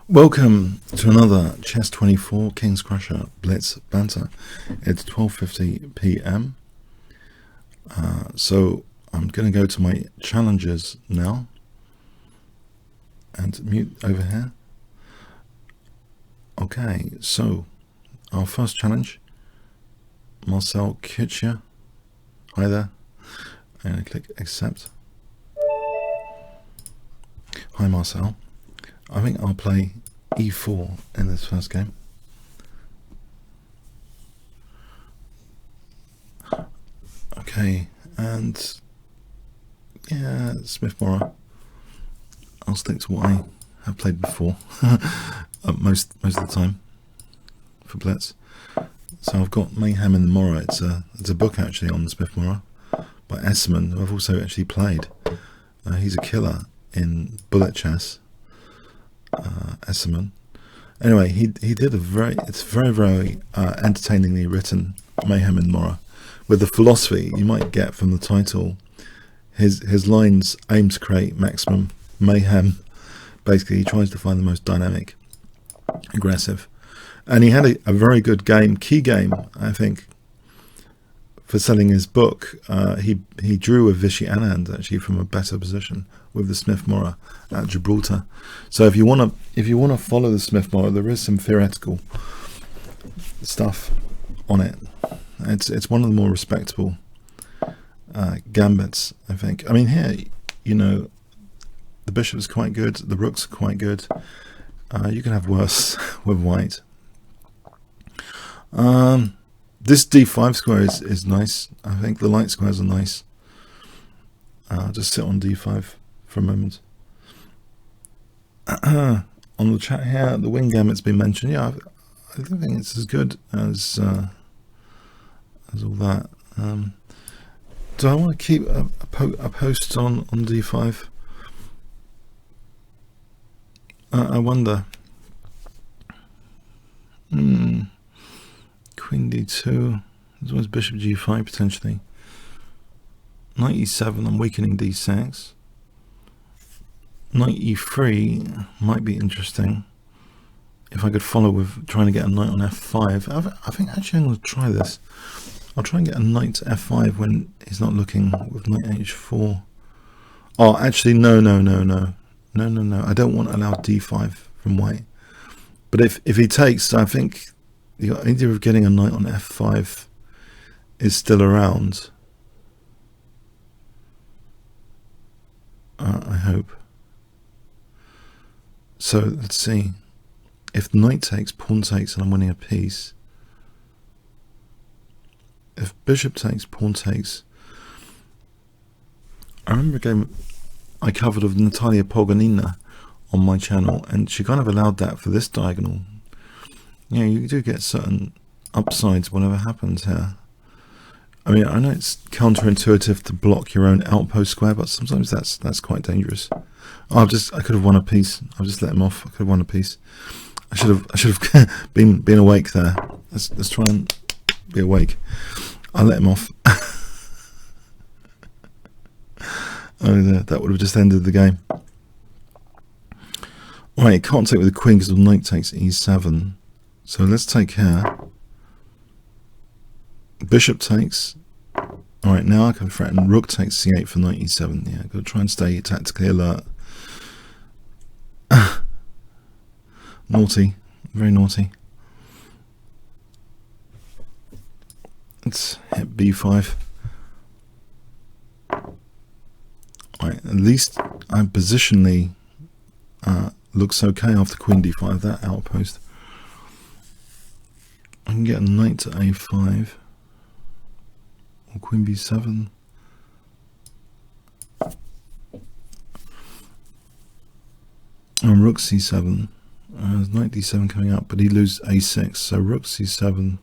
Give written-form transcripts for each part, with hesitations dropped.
Welcome to another Chess 24 Kingscrusher Blitz Banter. It's 12:50 p.m. So I'm going to go to my challenges now and mute over here. Okay, so our first challenge, Marcel Kitcher. Hi there. I'm going to click accept. Hi Marcel. I think I'll play e4 in this first game. Okay, and yeah, Smith-Mora. I'll stick to what I have played before most of the time for Blitz. So I've got Mayhem in the Mora. It's a book actually on Smith-Mora by Esserman, who I've also actually played. He's a killer in bullet chess. Esserman. Anyway, he did it's very entertainingly written Mayhem in Mora, with the philosophy you might get from the title. His lines aim to create maximum mayhem. Basically, he tries to find the most dynamic, aggressive, and he had a very good key game, I think, for selling his book. He drew a Vichy Anand actually from a better position with the Smith-Mora at Gibraltar. So if you want to follow the Smith-Mora, there is some theoretical stuff on it. It's one of the more respectable gambits, I think. I mean, here, you know, the bishop is quite good, the rooks are quite good. You can have worse with white. This d5 square is nice. I think the light squares are nice. Just sit on d5 for a moment. On the chat here, the wing gambit's been mentioned. Yeah, I don't think it's as good as all that. Do I want to keep a post on d5? I wonder. Queen d2. There's always bishop g5 potentially. Knight e7. I'm weakening d6. Knight e3 might be interesting. If I could follow with trying to get a knight on f5. I think actually I'm going to try this. I'll try and get a knight to f5 when he's not looking with knight h4. Oh, actually, no. I don't want to allow d5 from white. But if he takes, I think the idea of getting a knight on f5 is still around. I hope. So let's see. If knight takes, pawn takes, and I'm winning a piece. If bishop takes, pawn takes. I remember a game I covered of Natalia Pogonina on my channel, and she kind of allowed that for this diagonal. Yeah, you do get certain upsides whatever happens here. I mean, I know it's counterintuitive to block your own outpost square, but sometimes that's quite dangerous. Oh, I could have won a piece. I've just let him off. I could have won a piece. I should have been awake there. Let's try and be awake. I let him off. Oh, that would have just ended the game. Right, it can't take with the queen because the knight takes e7. So let's take here. Bishop takes. Alright, now I can threaten. Rook takes c8 for knight e7. Yeah, I've got to try and stay tactically alert. Naughty. Very naughty. Let's hit b5. Alright, at least I positionally looks okay after queen d5, that outpost. I can get a knight to a5 or queen b7. And rook c7. There's knight d7 coming up, but he loses a6, so rook c7.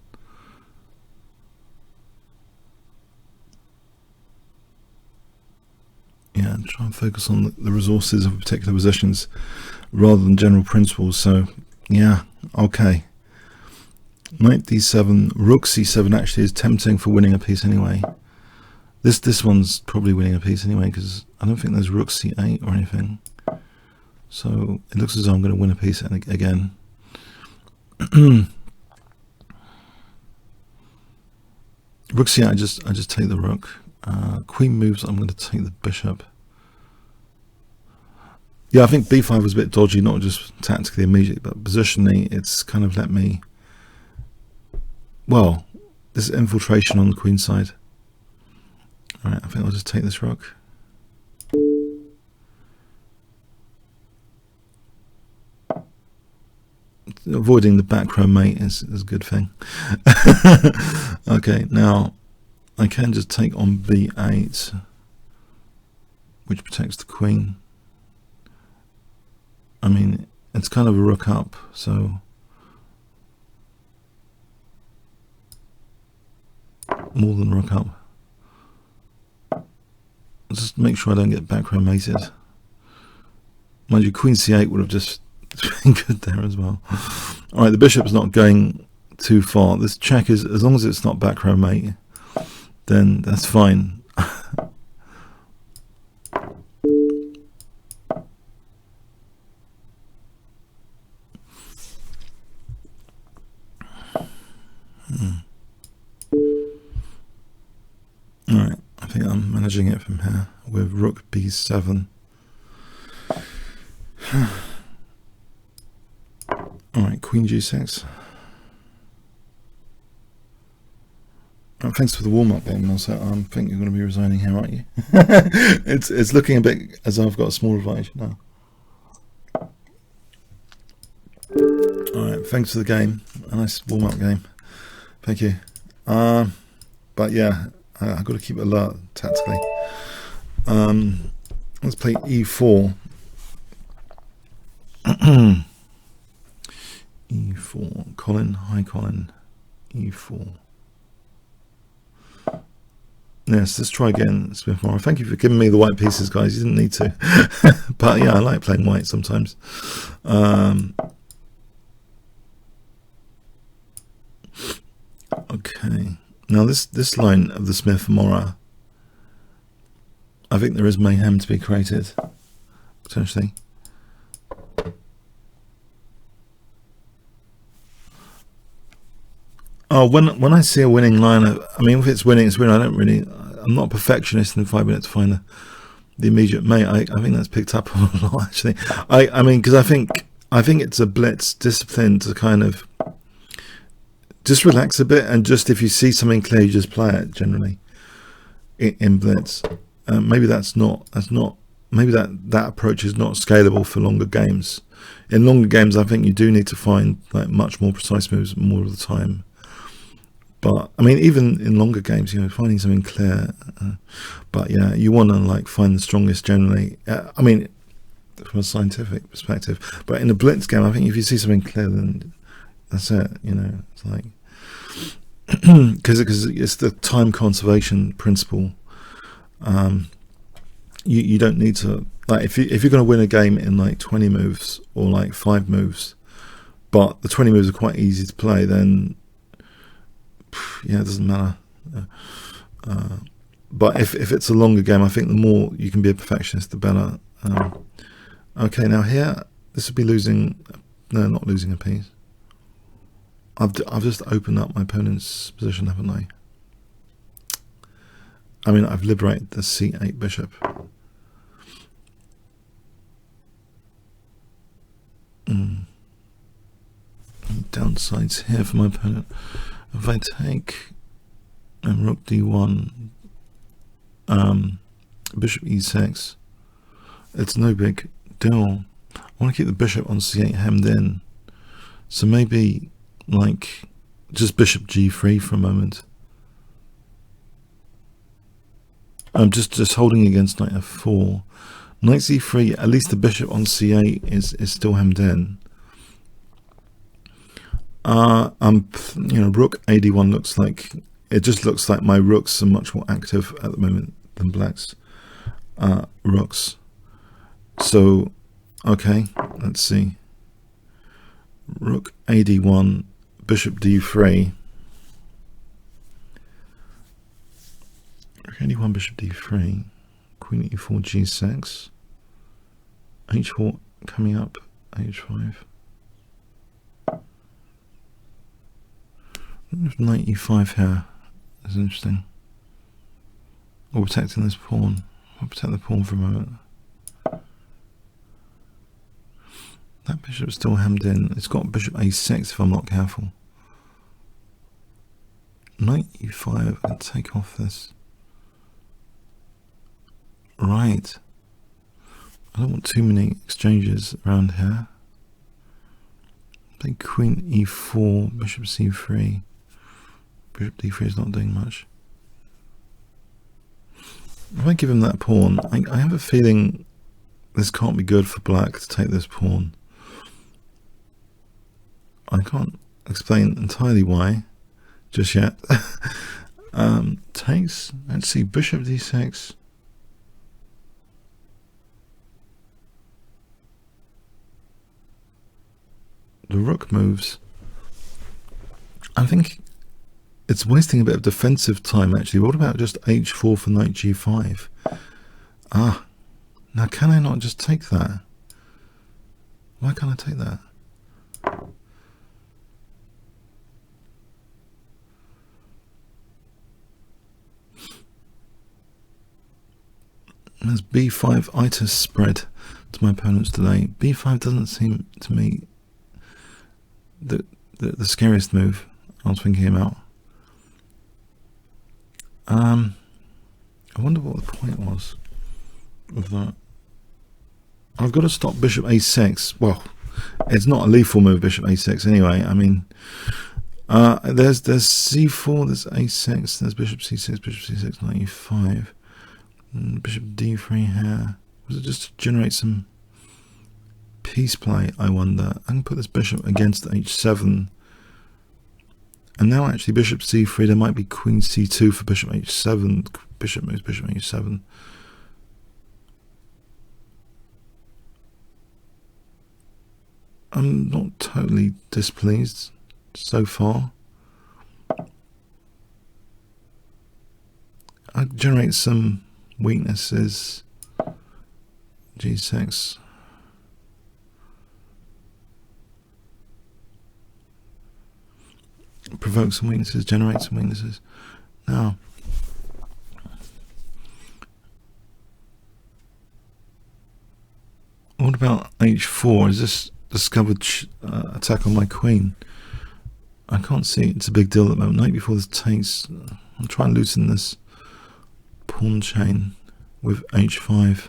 Yeah, try and focus on the resources of particular positions rather than general principles. So yeah, okay. Knight d7, rook c7 actually is tempting for winning a piece anyway. This one's probably winning a piece anyway because I don't think there's rook c8 or anything. So it looks as though I'm going to win a piece again. Rook c8, I just take the rook. Queen moves, I'm going to take the bishop. Yeah, I think b5 was a bit dodgy, not just tactically immediately, but positionally, it's kind of let me... Well, this infiltration on the queen side. Alright, I think I'll just take this rook. Avoiding the back row mate is a good thing. Okay, now I can just take on b8, which protects the queen. I mean, it's kind of a rook up, so more than rook up. Just make sure I don't get back row mated. Mind you, queen c8 would have just been good there as well. Alright, the bishop's not going too far. This check is, as long as it's not back row mate, then that's fine. Alright, I think I'm managing it from here with rook b7. Alright, queen g6. Thanks for the warm-up game, also. I think you're going to be resigning here, aren't you? It's looking a bit as though I've got a small advantage now. Alright, thanks for the game. A nice warm-up game. Thank you. But yeah, I've got to keep alert tactically. Let's play e4. e4. Colin, hi Colin. e4. Yes, let's try again, Smith-Mora. Thank you for giving me the white pieces, guys. You didn't need to. But yeah, I like playing white sometimes. Okay. Now this line of the Smith-Mora, I think there is mayhem to be created, potentially. Oh, when I see a winning line, I mean, if it's winning, it's winning. I'm not a perfectionist in 5 minutes to find the immediate mate. I think that's picked up a lot, actually. I mean, because I think it's a blitz discipline to kind of just relax a bit, and just if you see something clear, you just play it generally in blitz. Maybe maybe that approach is not scalable for longer games. In longer games, I think you do need to find like much more precise moves more of the time. But I mean, even in longer games, you know, finding something clear. But yeah, you want to like find the strongest generally. I mean, from a scientific perspective. But in a blitz game, I think if you see something clear, then that's it. You know, it's like because it's the time conservation principle. You don't need to, like, if you're going to win a game in like 20 moves or like 5 moves, but the 20 moves are quite easy to play, then yeah, it doesn't matter. But if it's a longer game, I think the more you can be a perfectionist, the better. Okay, now here this would be losing. No, not losing a piece. I've just opened up my opponent's position, haven't I? I mean, I've liberated the c8 bishop. Downsides here for my opponent. If I take rook d1, bishop e6, it's no big deal. I want to keep the bishop on c8 hemmed in, so maybe like just bishop g3 for a moment. I'm just holding against knight f4. Knight c3, at least the bishop on c8 is still hemmed in. You know, rook ad1 looks like, it just looks like my rooks are much more active at the moment than black's rooks. So, okay, let's see. Rook ad1, bishop d3. Rook ad1, bishop d3. Queen e4, g6. h4, coming up, h5. Knight e5 here is interesting. Or protecting this pawn. I'll protect the pawn for a moment. That bishop's still hemmed in. It's got bishop a6 if I'm not careful. Knight e5 and take off this. Right. I don't want too many exchanges around here. Play queen e4, bishop c3. Bishop d3 is not doing much. If I give him that pawn, I have a feeling this can't be good for black to take this pawn. I can't explain entirely why just yet. Takes, let's see, bishop d6. The rook moves. I think it's wasting a bit of defensive time actually. What about just h4 for knight g5? Ah, now can I not just take that? Why can't I take that? There's b5 itis spread to my opponents today. b5 doesn't seem to me the scariest move I was thinking about. I wonder what the point was of that. I've got to stop bishop a6. Well, it's not a lethal move, bishop a6 anyway. I mean, there's c4, there's a6, there's bishop c6, bishop c6, knight e5, bishop d3 here. Was it just to generate some piece play, I wonder? I can put this bishop against h7. And now actually bishop c3, there might be queen c2 for bishop h7. Bishop moves bishop h7. I'm not totally displeased so far. I generate some weaknesses. g6. Provoke some weaknesses, generate some weaknesses. Now, what about h4? Is this discovered attack on my queen? I can't see it's a big deal at the moment. Knight before this takes. I'll try and loosen this pawn chain with h5.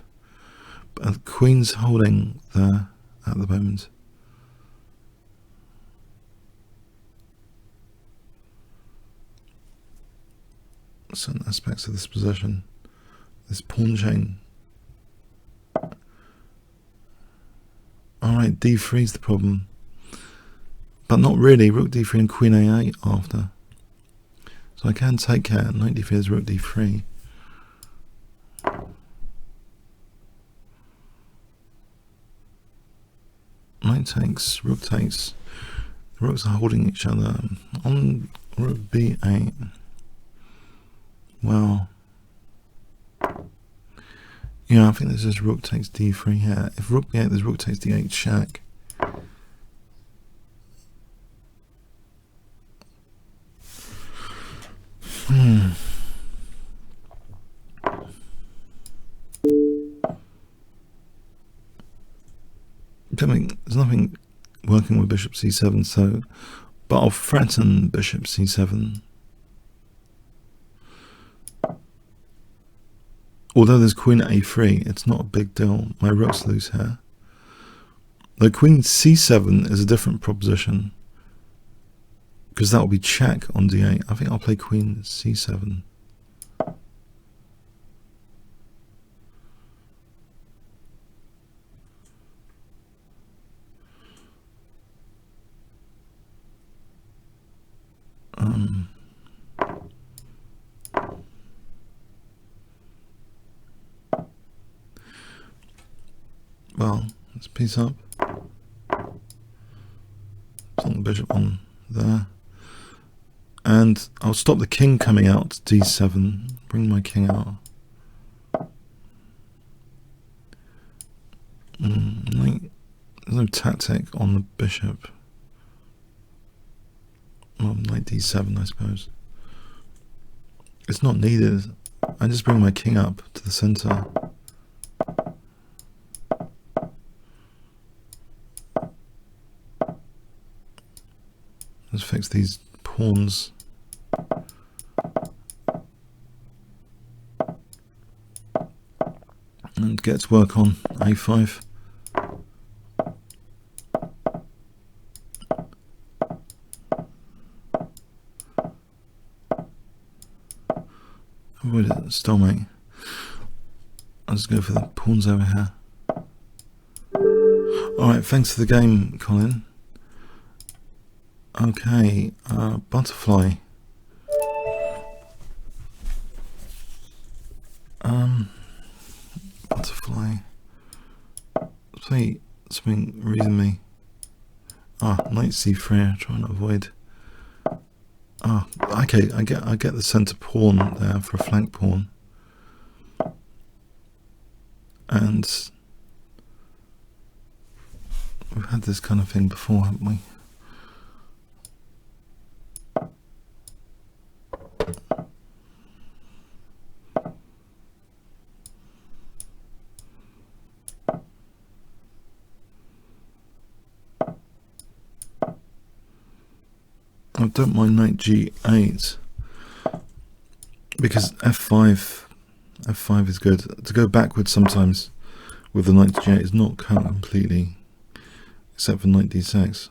But the queen's holding there at the moment. Certain aspects of this position, this pawn chain. Alright, d3 is the problem, but not really. Rook d3 and queen a8 after, so I can take care. Knight d3 is rook d3. Knight takes, rook takes. The rooks are holding each other on rook b8. Well, yeah, I think this is rook takes d3 here. If rook b8, there's rook takes d8 check. There's nothing working with bishop c7, so, but I'll threaten bishop c7. Although there's queen at a3, it's not a big deal. My rook's loose here. The queen c7 is a different proposition, because that will be check on d8. I think I'll play queen c7. Well, let's piece up. Put the bishop on there. And I'll stop the king coming out to d7. Bring my king out. Knight There's no tactic on the bishop. Well, knight d7, I suppose. It's not needed. I just bring my king up to the center. Let's fix these pawns. And get to work on a5. Avoid it, stalemate. I'll just go for the pawns over here. Alright, thanks for the game, Colin. Okay, butterfly. Butterfly. Something reason me. Knight c3, trying to avoid. Okay, I get the centre pawn there for a flank pawn. And we've had this kind of thing before, haven't we? I don't mind knight g8 because f5 is good. To go backwards sometimes with the knight to g8 is not cut completely, except for knight d6.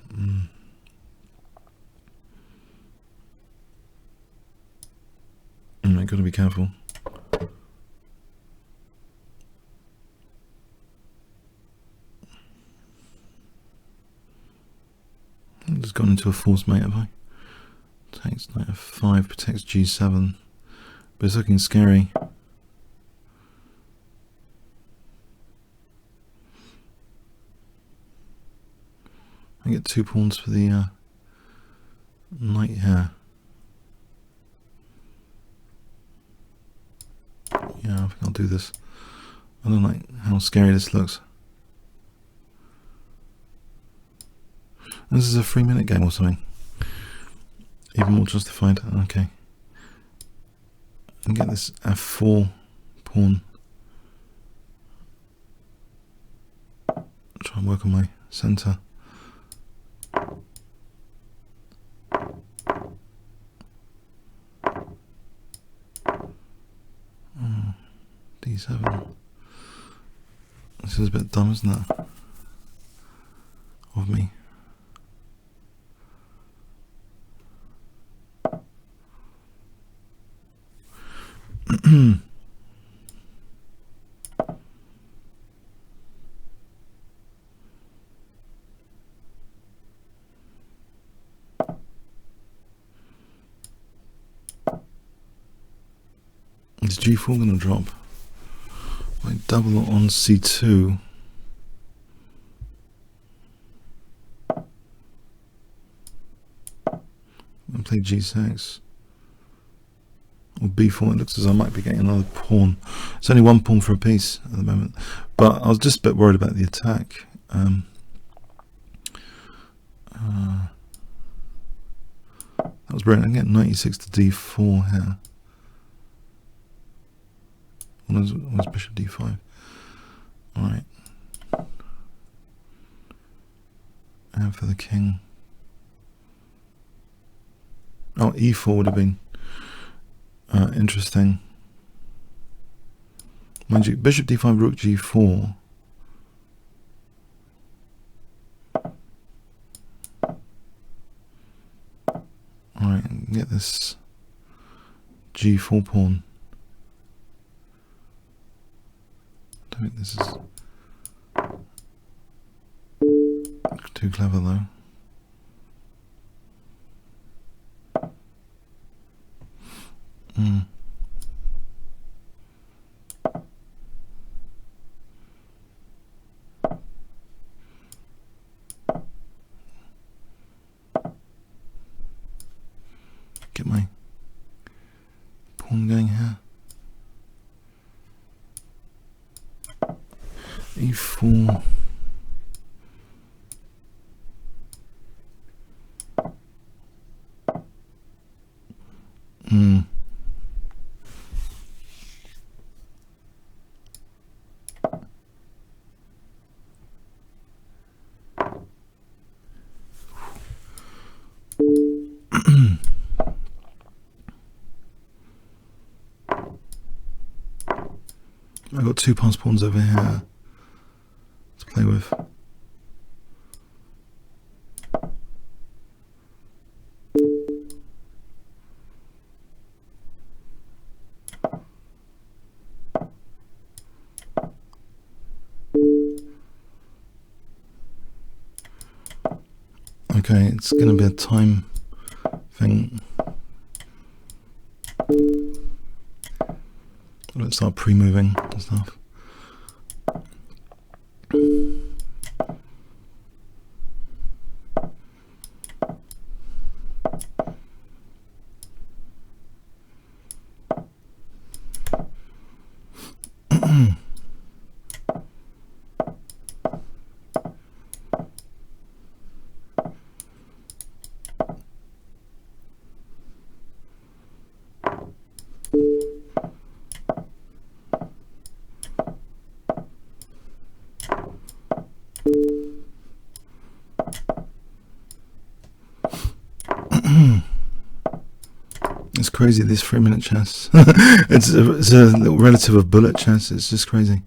I've got to be careful. I've just gone into a false mate, have I? Takes knight f5, protects g7, but it's looking scary. I get 2 pawns for the knight here. Yeah, I think I'll do this. I don't like how scary this looks. This is a 3-minute game or something. Even more justified. Okay. And get this f4 pawn. Try and work on my center. D7. This is a bit dumb, isn't it? Of me. Is g4 going to drop? I double on c2. And play g6. Or b4. It looks as though I might be getting another pawn. It's only 1 pawn for a piece at the moment. But I was just a bit worried about the attack. That was brilliant. I can get knight e6 to d4 here. Was bishop d5. Alright. And for the king. Oh, e4 would have been interesting. Mind you, bishop d5, rook g4. Alright, get this g4 pawn. I think this is too clever though. Get my pawn going here. e4. got 2 pass pawns over here to play with. Okay, it's going to be a time thing. Let's start pre-moving and stuff. It's crazy, this 3-minute chess. it's a little relative of bullet chess. It's just crazy.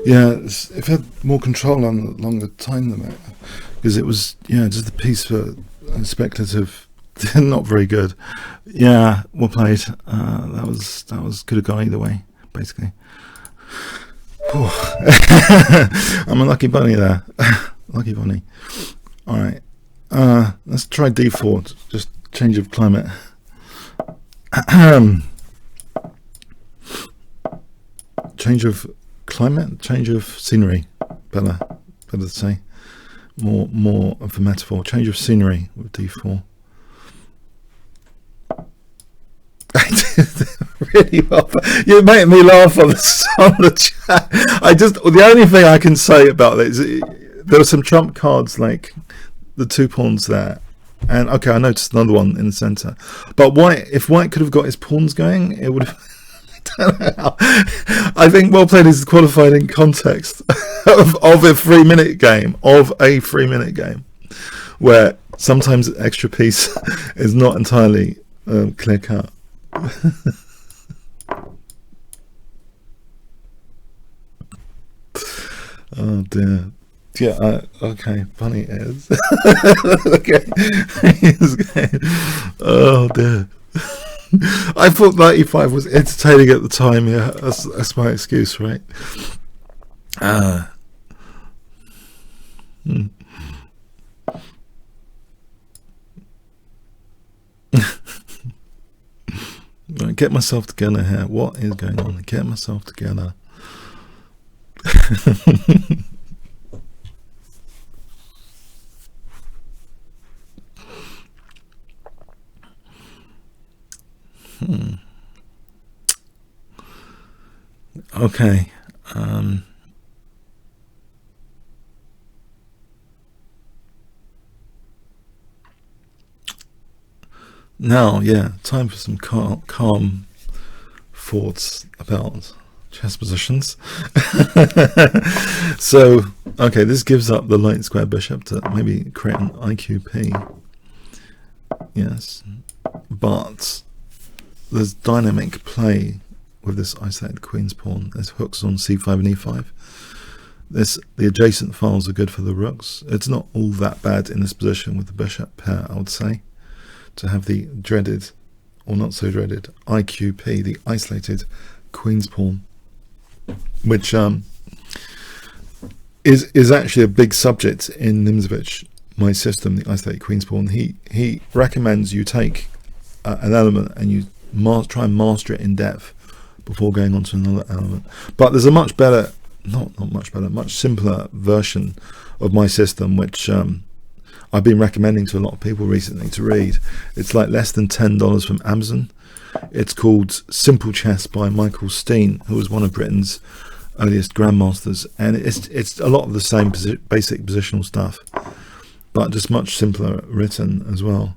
Yeah, if I had more control on the longer time limit, because it was, yeah, just the piece for speculative, not very good. Yeah, well played. That was could have gone either way, basically. I'm a lucky bunny there. Lucky bunny. All right, let's try D4. Just change of climate. Change of climate, change of scenery. Better to say. More of a metaphor. Change of scenery with D4. I did really well. You make me laugh on the chat. The only thing I can say about it is there were some trump cards like the 2 pawns there, and okay, I noticed another one in the center. But if white could have got his pawns going, it would have. I don't know how. I think well played is qualified in context of a 3-minute game, where sometimes the extra piece is not entirely clear cut. Oh dear. Yeah, okay, funny is. Okay. Oh dear. I thought 95 was entertaining at the time, yeah. That's my excuse, right? Right, get myself together here. What is going on? Get myself together. Okay. Now, yeah, time for some calm thoughts about chess positions. So, okay, this gives up the light square bishop to maybe create an IQP. Yes, but there's dynamic play with this isolated queen's pawn. There's hooks on c5 and e5. The adjacent files are good for the rooks. It's not all that bad in this position with the bishop pair, I would say, to have the dreaded, or not so dreaded, IQP, the isolated queen's pawn, which is actually a big subject in Nimzovich, my system, the isolated queen's pawn. He recommends you take an element and you try and master it in depth before going on to another element. But there's a much better, much simpler version of my system, which I've been recommending to a lot of people recently to read. It's like less than $10 from Amazon. It's called Simple Chess by Michael Steen, who was one of Britain's earliest grandmasters, and it's a lot of the same basic positional stuff, but just much simpler written as well.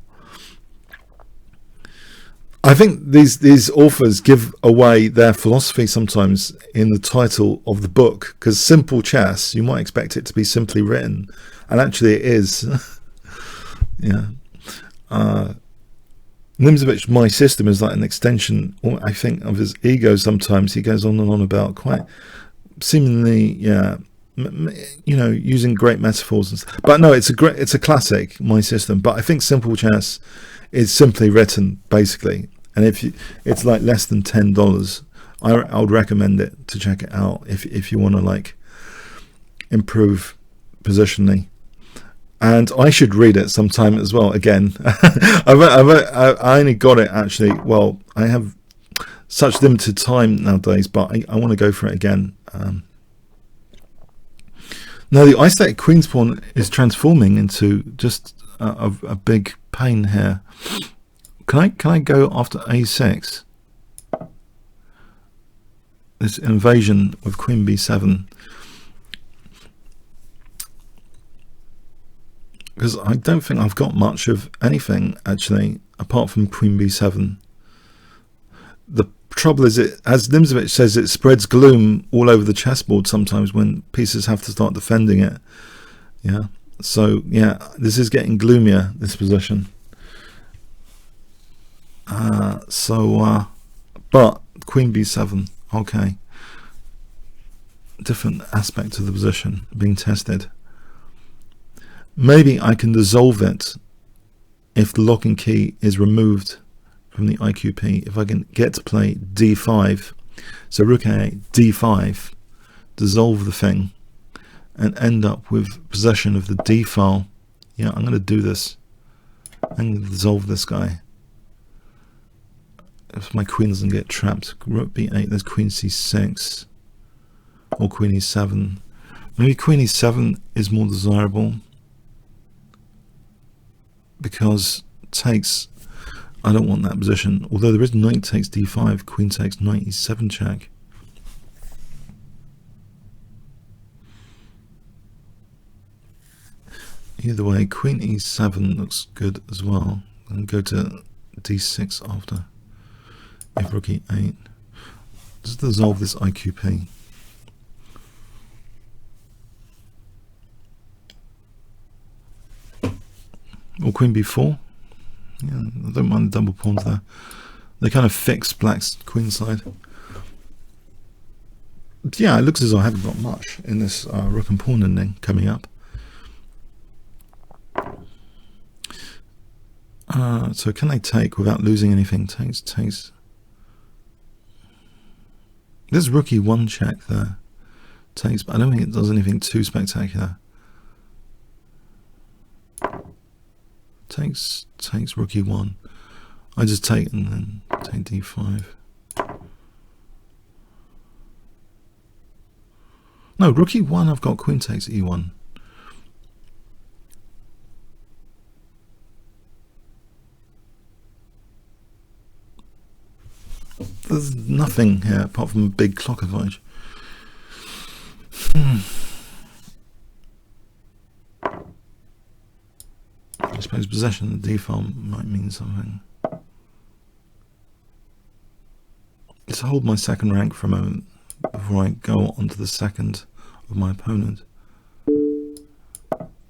I think these authors give away their philosophy sometimes in the title of the book, because Simple Chess, you might expect it to be simply written, and actually it is. Yeah. Nimzovich, my system, is like an extension, or I think, of his ego. Sometimes he goes on and on about quite seemingly, yeah, you know, using great metaphors and stuff. But no, it's a classic, my system. But I think Simple Chess is simply written, basically. And if it's like less than $10, I would recommend it to check it out if you want to like improve positionally. And I should read it sometime as well. Again, I only got it actually. Well, I have such limited time nowadays, but I want to go for it again. Now the isolated queen's pawn is transforming into just a big pain here. Can I go after a6? This invasion with queen b7. Because I don't think I've got much of anything actually apart from queen b7. The trouble is, it, as Nimzovich says, it spreads gloom all over the chessboard sometimes when pieces have to start defending it. Yeah. So yeah, this is getting gloomier, this position. But queen b7, okay. Different aspect of the position being tested. Maybe I can dissolve it if the locking key is removed from the IQP. If I can get to play d5, so rook a8, d5, dissolve the thing, and end up with possession of the d file. Yeah, I'm going to do this. I'm going to dissolve this guy. If my queen doesn't get trapped, rook b8, there's queen c6, or queen e7. Maybe queen e7 is more desirable, because takes, I don't want that position. Although there is knight takes d5, queen takes knight e7 check. Either way, queen e7 looks good as well. And go to d6 after. If rook e8. Just dissolve this IQP. Or queen b4. Yeah, I don't mind the double pawns there. They kind of fix black's queen side. But yeah, it looks as though I haven't got much in this rook and pawn ending coming up. So can I take without losing anything? Takes. There's rook e1 check there. Takes, but I don't think it does anything too spectacular. Takes rook e1. I just take and then take d5. No, rook e1, I've got queen takes e1. There's nothing here apart from a big clock advantage. I suppose possession of the d-file might mean something. Let's hold my second rank for a moment before I go on to the second of my opponent.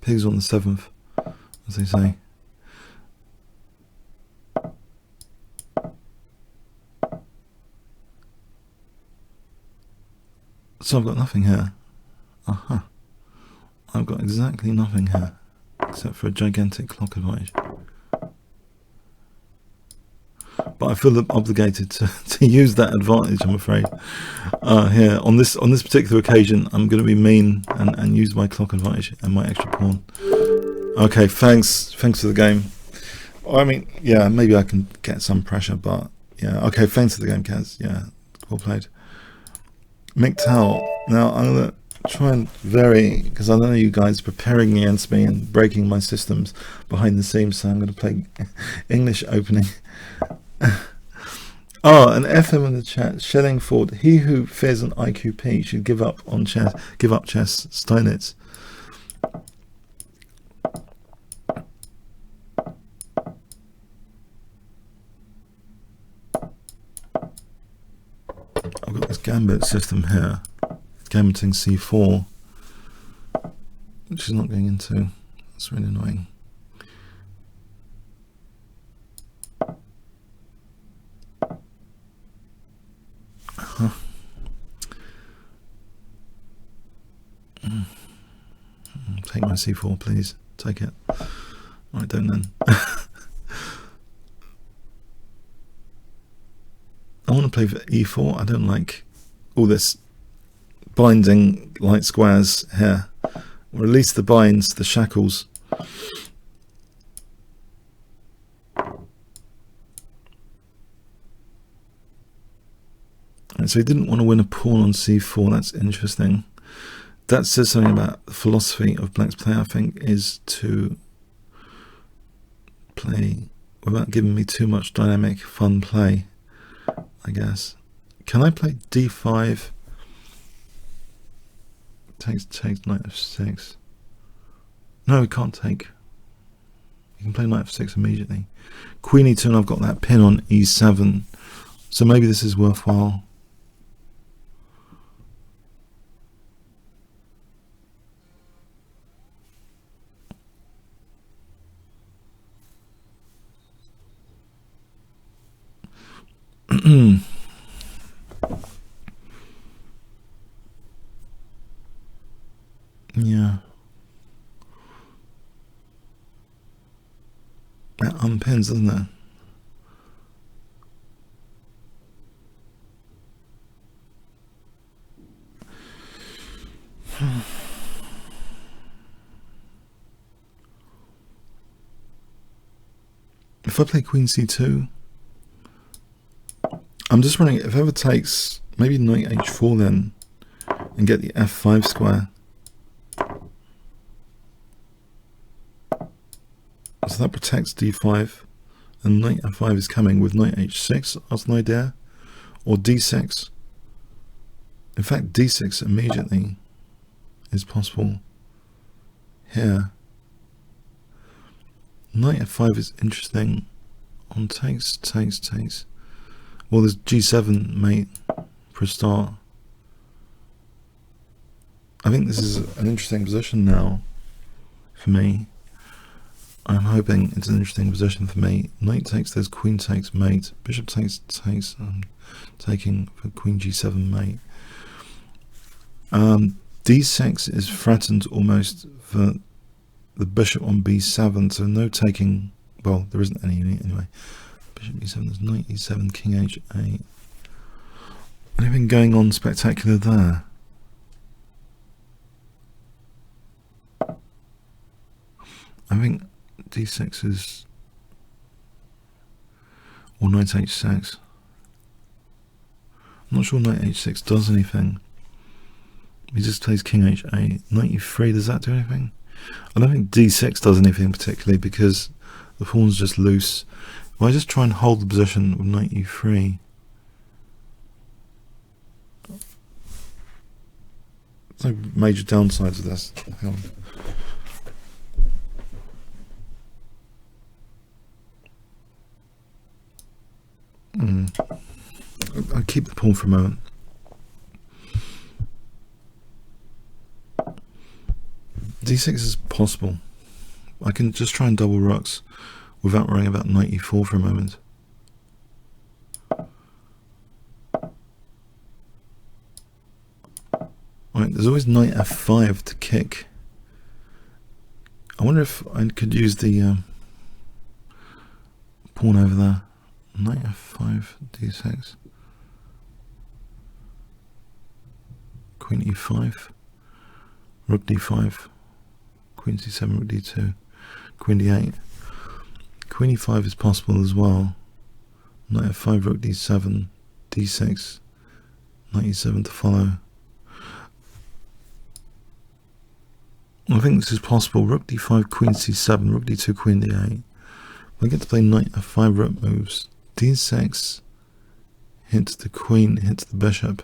Pigs on the 7th, as they say. So I've got nothing here. Aha. I've got exactly nothing here, except for a gigantic clock advantage. But I feel obligated to use that advantage, I'm afraid. Here, on this particular occasion, I'm going to be mean and use my clock advantage and my extra pawn. Okay, thanks for the game. I mean, yeah, maybe I can get some pressure, but yeah. Okay, thanks for the game, Kaz. Yeah, well played. McTowell. Now I'm going to try and vary, because I know you guys are preparing against me and breaking my systems behind the scenes, so I'm going to play English opening. Oh, an FM in the chat. Schellingford. He who fears an IQP should give up on chess. Give up chess. Steinitz. I've got this gambit system here. Gambiting c4, which is not going into. That's really annoying. Take my c4, please. Take it. Alright, don't then. I want to play for e4. I don't like all this binding light squares here. Release the binds, the shackles. And so he didn't want to win a pawn on c4. That's interesting. That says something about the philosophy of black's play, I think, is to play without giving me too much dynamic, fun play, I guess. Can I play d5? Takes knight f6. No, we can't take. You can play knight f6 immediately. Queen e2, and I've got that pin on e7. So maybe this is worthwhile. Yeah. That unpins, doesn't it? If I play queen c2, I'm just running, if ever takes, maybe knight h4 then, and get the f5 square. So that protects d5, and knight f5 is coming with knight h6 as an idea, or d6. In fact, d6 immediately is possible here. Knight f5 is interesting on takes. Well, there's g7 mate for a start. I think this is an interesting position now for me. I'm hoping it's an interesting position for me. Knight takes, there's queen takes mate. Bishop takes. I'm taking for queen g7 mate. d6 is threatened almost for the bishop on b7, so no taking. Well, there isn't any anyway. Bishop e7, there's knight e7, king h8. Anything going on spectacular there? I think d6 is, or knight h6. I'm not sure knight h6 does anything. He just plays king h8. Knight e3, does that do anything? I don't think d6 does anything particularly because the pawn's just loose. If I just try and hold the position with knight e3, there's no major downsides of this. I'll keep the pawn for a moment. d6 is possible. I can just try and double rooks without worrying about knight e4 for a moment. Alright, there's always knight f5 to kick. I wonder if I could use the pawn over there. Knight f5, d6. Queen e5. Rook d5. Queen c7, rook d2. Queen d8. Queen e5 is possible as well. Knight f5, rook d7, d6, knight e7 to follow. I think this is possible. Rook d5, queen c7, rook d2, queen d8. I get to play knight f5 rook moves. d6 hits the queen, hits the bishop.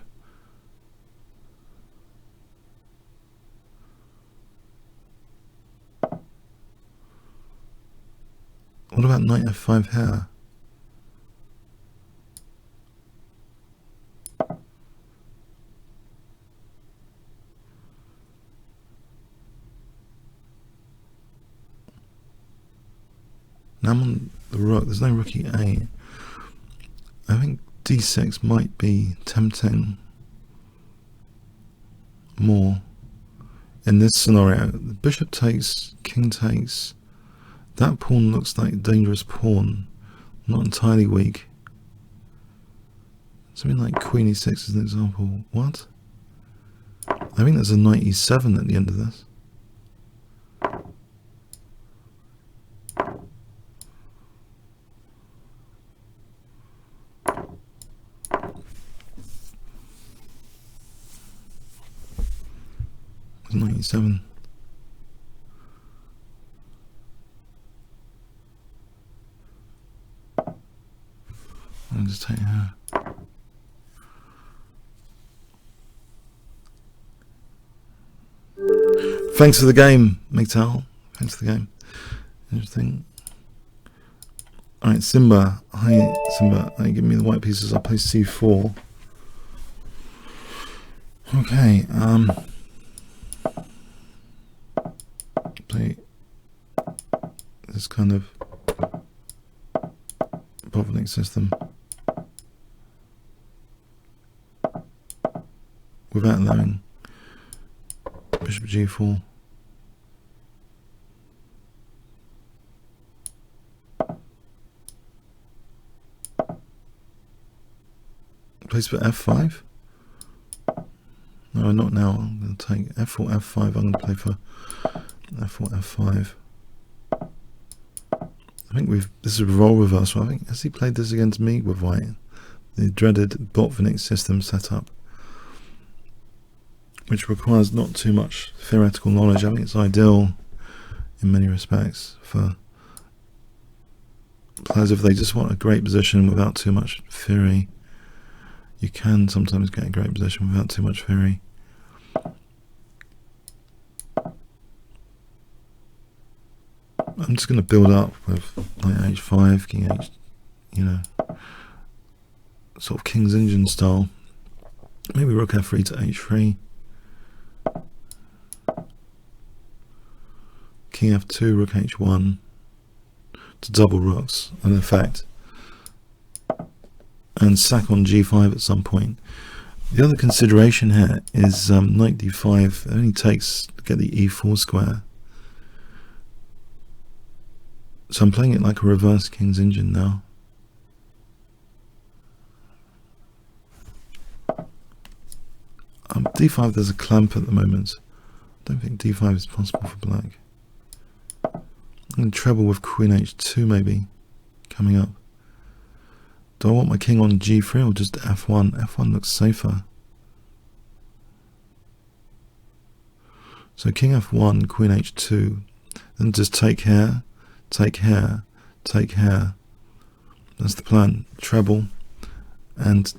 What about knight f5 here? Now I'm on the rook. There's no rook e8. I think d6 might be tempting more. In this scenario, the bishop takes, king takes. That pawn looks like a dangerous pawn, not entirely weak. Something like queen e6 is an example. What? I think there's a knight e7 at the end of this. Knight e7. I'll just take her. Thanks for the game, Migtal. Thanks for the game. Interesting. Alright, Simba. Hi, Simba. Give me the white pieces. I'll play c4. Okay, play this kind of bottleneck system without allowing bishop g4. Plays for f5. No, not now. I'm going to take f4, f5. I'm going to play for f4, f5. I think this is a role reversal. I think, has he played this against me with white? The dreaded Botvinnik system setup, which requires not too much theoretical knowledge. I think it's ideal in many respects for players if they just want a great position without too much theory. You can sometimes get a great position without too much theory. I'm just going to build up with like h5, king h, you know, sort of King's Engine style. Maybe rook f3 to h3. King f2, rook h1 to double rooks, in effect. And sack on g5 at some point. The other consideration here is knight d5. It only takes to get the e4 square. So I'm playing it like a reverse King's Engine now. D5, there's a clamp at the moment. I don't think d5 is possible for black. I'm going to treble with queen h2 maybe, coming up. Do I want my king on g3 or just f1? F1 looks safer. So king f1, queen h2, then just take here, take here, take here. That's the plan. Treble, and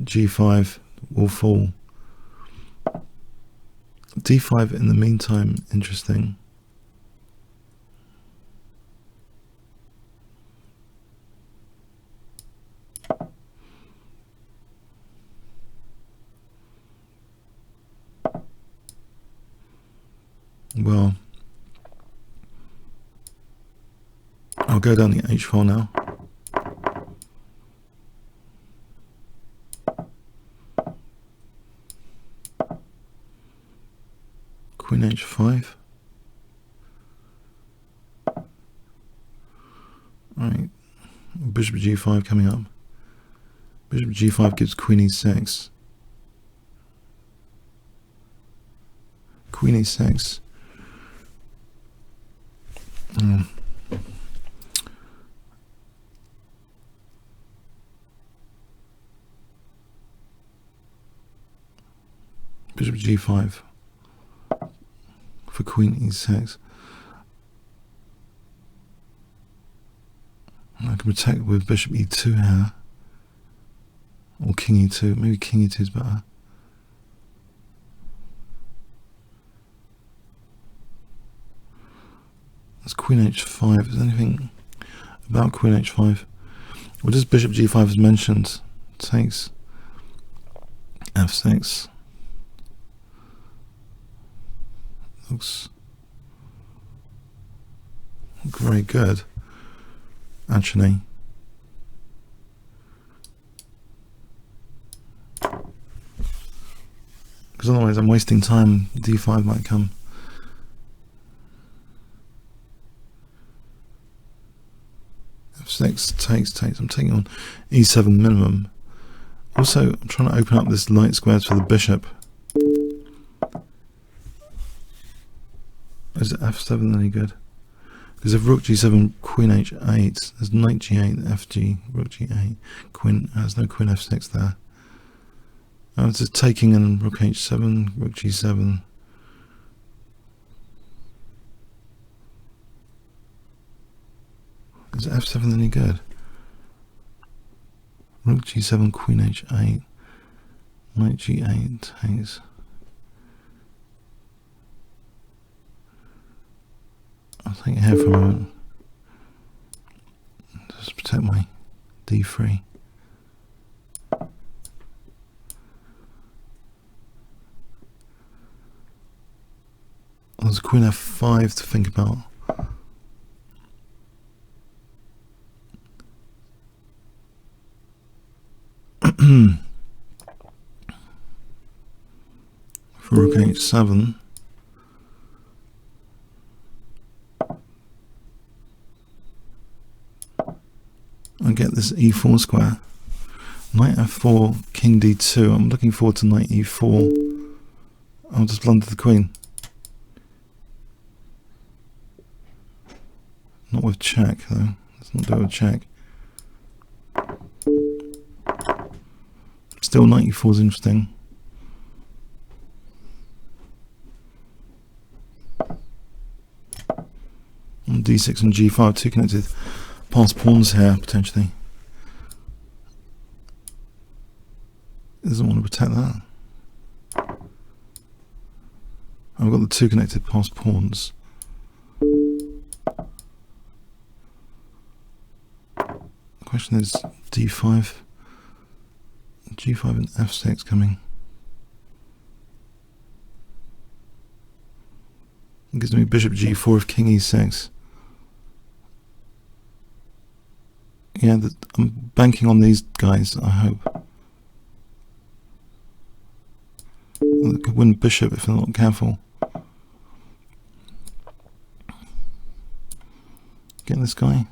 g5 will fall. d5 in the meantime, interesting. Well, I'll go down the h4 now. Queen h5. Alright, bishop g5 coming up. Bishop g5 gives queen e6. Queen e6. Bishop g5 for queen e6. I can protect with bishop e2 here, or king e2. Maybe king e2 is better. That's queen h5. Is there anything about queen h5? Well, just bishop g5 is mentioned. Takes f6. Looks very good, actually. because otherwise I'm wasting time. D5 might come. F6 takes. I'm taking on E7 minimum. Also, I'm trying to open up this light squares for the bishop. Is F7 any good? Because if Rook G7, Queen H8, there's Knight G8, FG, Rook G8, Queen, there's no Queen F6 there. It's just taking in Rook H7, Rook G7. Is F7 any good? Rook G7, Queen H8, Knight G8 takes. I'll take it here for a moment. Just protect my D3. There's a Queen F5 to think about. For Rook H7. I get this E4 square. Knight F4, King D2. I'm looking forward to Knight E4. I'll just blunder the Queen. Not with check though. Let's not do it with check. Still Knight E4 is interesting. And D6 and G5, two connected pass pawns here potentially. Doesn't want to protect that. I've got the two connected pass pawns. The question is D5, G5 and F6 coming. It gives me Bishop G4 of King E6. Yeah, I'm banking on these guys, I hope. I could win Bishop if I'm not careful. Get this guy.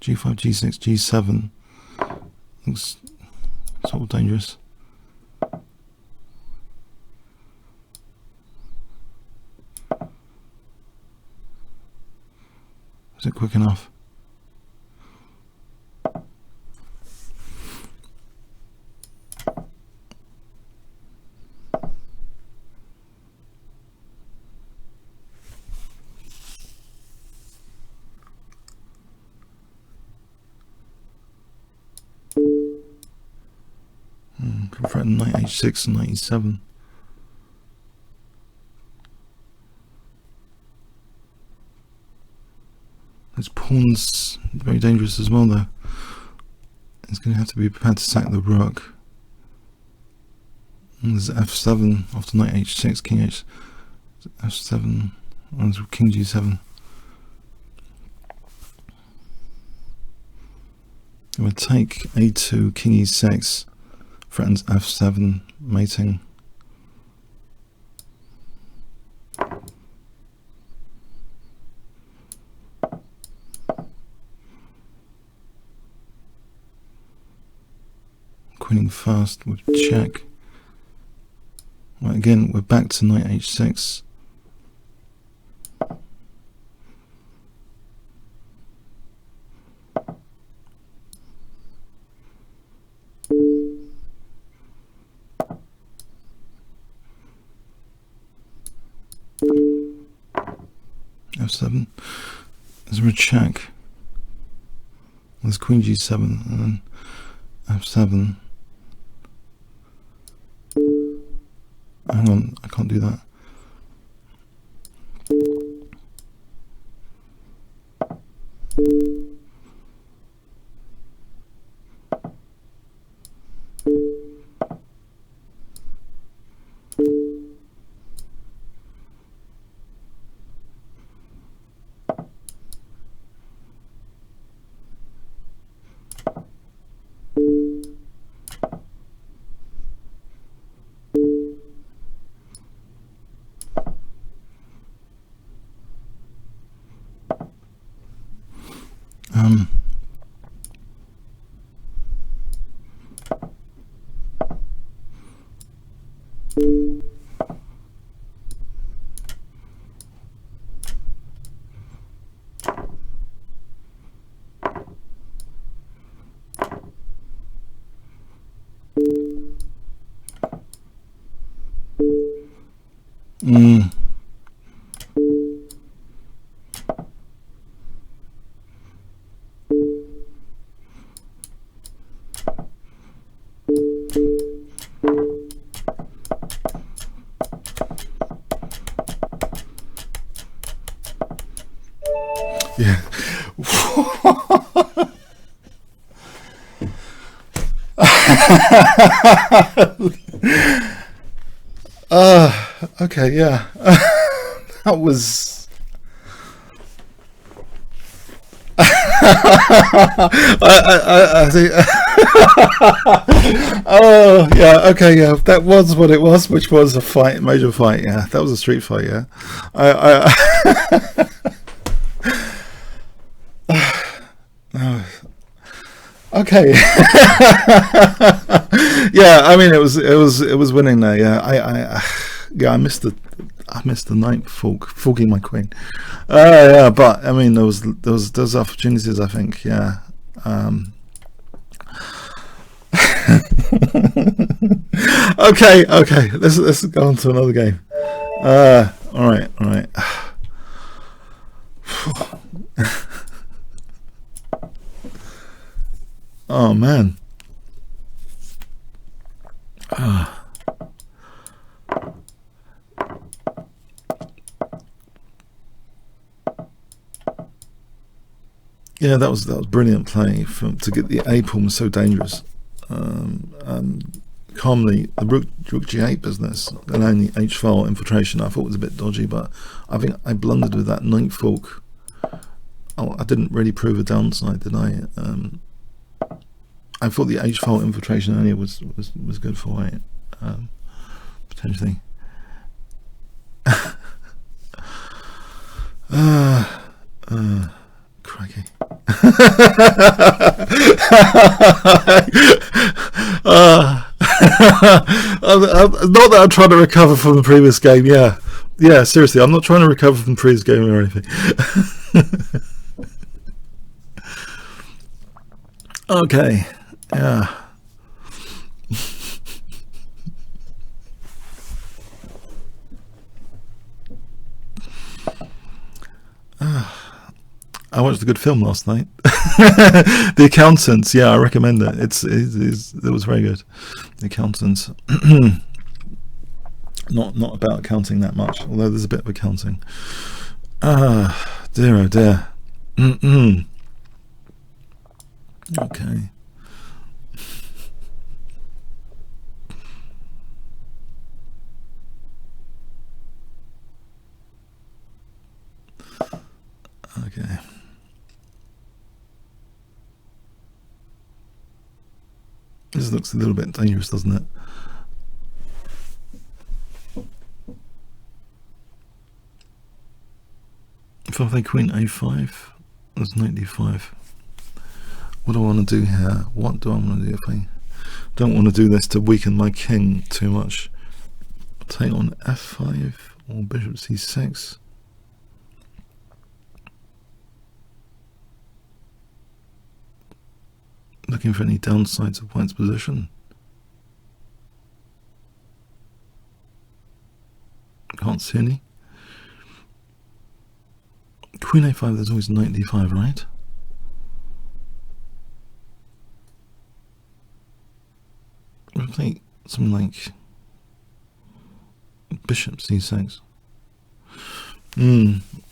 G5, G6, G7. Looks sort of dangerous. Is it quick enough? Can threaten Knight H6 and Knight E7. This pawn's very dangerous as well though. It's going to have to be prepared to sack the rook. And there's F7 after Knight H6, King H, F7, and King G7. I'm going to take A2, King E6, threatens F7, mating. Queening first with check. Right, again, we're back to Knight H6. F7. There's a check. There's Queen G7 and then F7. Hang on, I can't do that. Mm. Yeah. Okay, yeah. That was... I think... Oh, yeah, okay, yeah. That was what it was, which was a fight, major fight, yeah. That was a street fight, yeah. Okay. Yeah, I mean, it was winning there. Yeah, I missed the knight forking my queen. Yeah, but I mean, there was opportunities. I think, yeah. Okay, let's go on to another game. All right. Oh man. Yeah, that was brilliant play to get the A pawn was so dangerous. Calmly, the rook g8 business and only h file infiltration I thought was a bit dodgy, but I think I blundered with that knight fork. Oh, I didn't really prove a downside, did I? I thought the h file infiltration earlier was good for white, potentially. Crikey. Not that I'm trying to recover from the previous game. Yeah, seriously, I'm not trying to recover from the previous game or anything. Okay, yeah. I watched a good film last night. The Accountants. Yeah, I recommend it. It was very good. The Accountants. Not about accounting that much, although there's a bit of accounting. Dear oh dear. Okay. Okay. This looks a little bit dangerous, doesn't it? If I play Queen A5, that's knight D5. What do I want to do here? What do I want to do if I don't want to do this to weaken my king too much? Take on F5 or bishop C6. Looking for any downsides of white's position. Can't see any. Queen A5, there's always knight D5, right? I think something like bishop C6.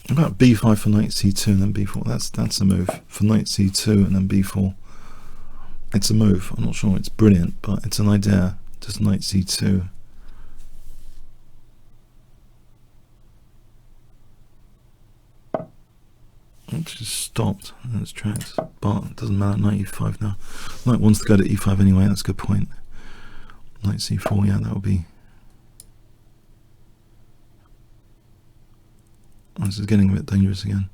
About B5 for knight C2 and then B4. That's a move. For knight C2 and then B4. It's a move. I'm not sure it's brilliant, but it's an idea. Just knight C2. It just stopped in its tracks, but it doesn't matter. Knight E5 now. Knight wants to go to E5 anyway. That's a good point. Knight C4, yeah, that would be. Oh, this is getting a bit dangerous again.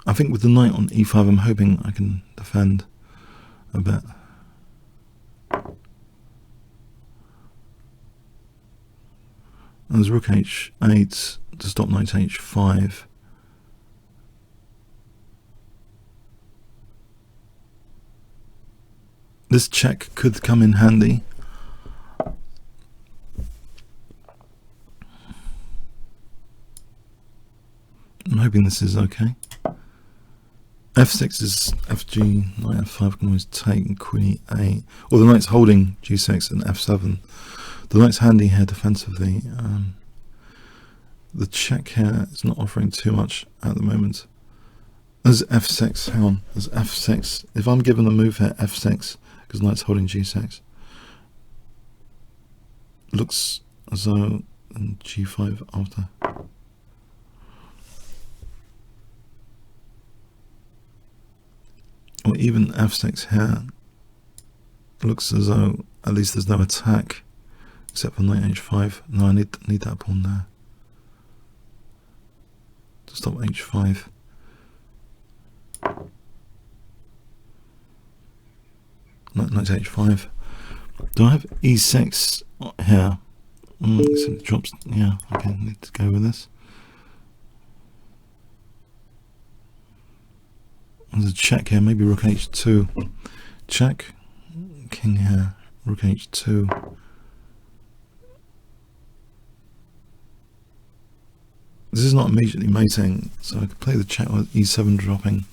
I think with the knight on E5, I'm hoping I can defend a bit. And there's rook H8 to stop knight H5. This check could come in handy. hoping this is okay. f6 is fg, knight f5 can always take, and queen e8. Or the knight's holding g6 and f7. The knight's handy here defensively. The check here is not offering too much at the moment. There's f6, hang on, there's f6. If I'm given a move here, f6, because knight's holding g6, looks as though g5 after. Or even f6 here, looks as though at least there's no attack, except for knight h5. No, I need that pawn there to stop h5. Knight h5. Do I have e6 here? It drops. Yeah, okay, need to go with this. There's a check here, maybe rook h2. Check. King here, rook h2. This is not immediately mating, so I could play the check with e7 dropping.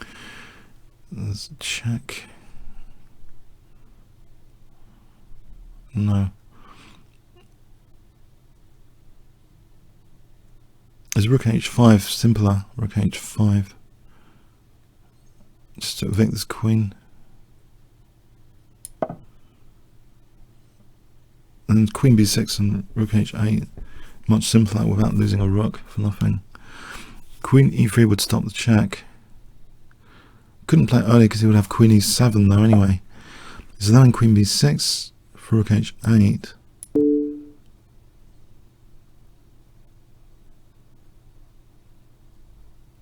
There's check. No. Is rook h5 simpler? Rook h5. Just to evict this queen. And queen b6 and rook h8. Much simpler without losing a rook for nothing. Queen e3 would stop the check. Couldn't play it early because he would have queen e7 though anyway. He's allowing queen b6 for rook h8.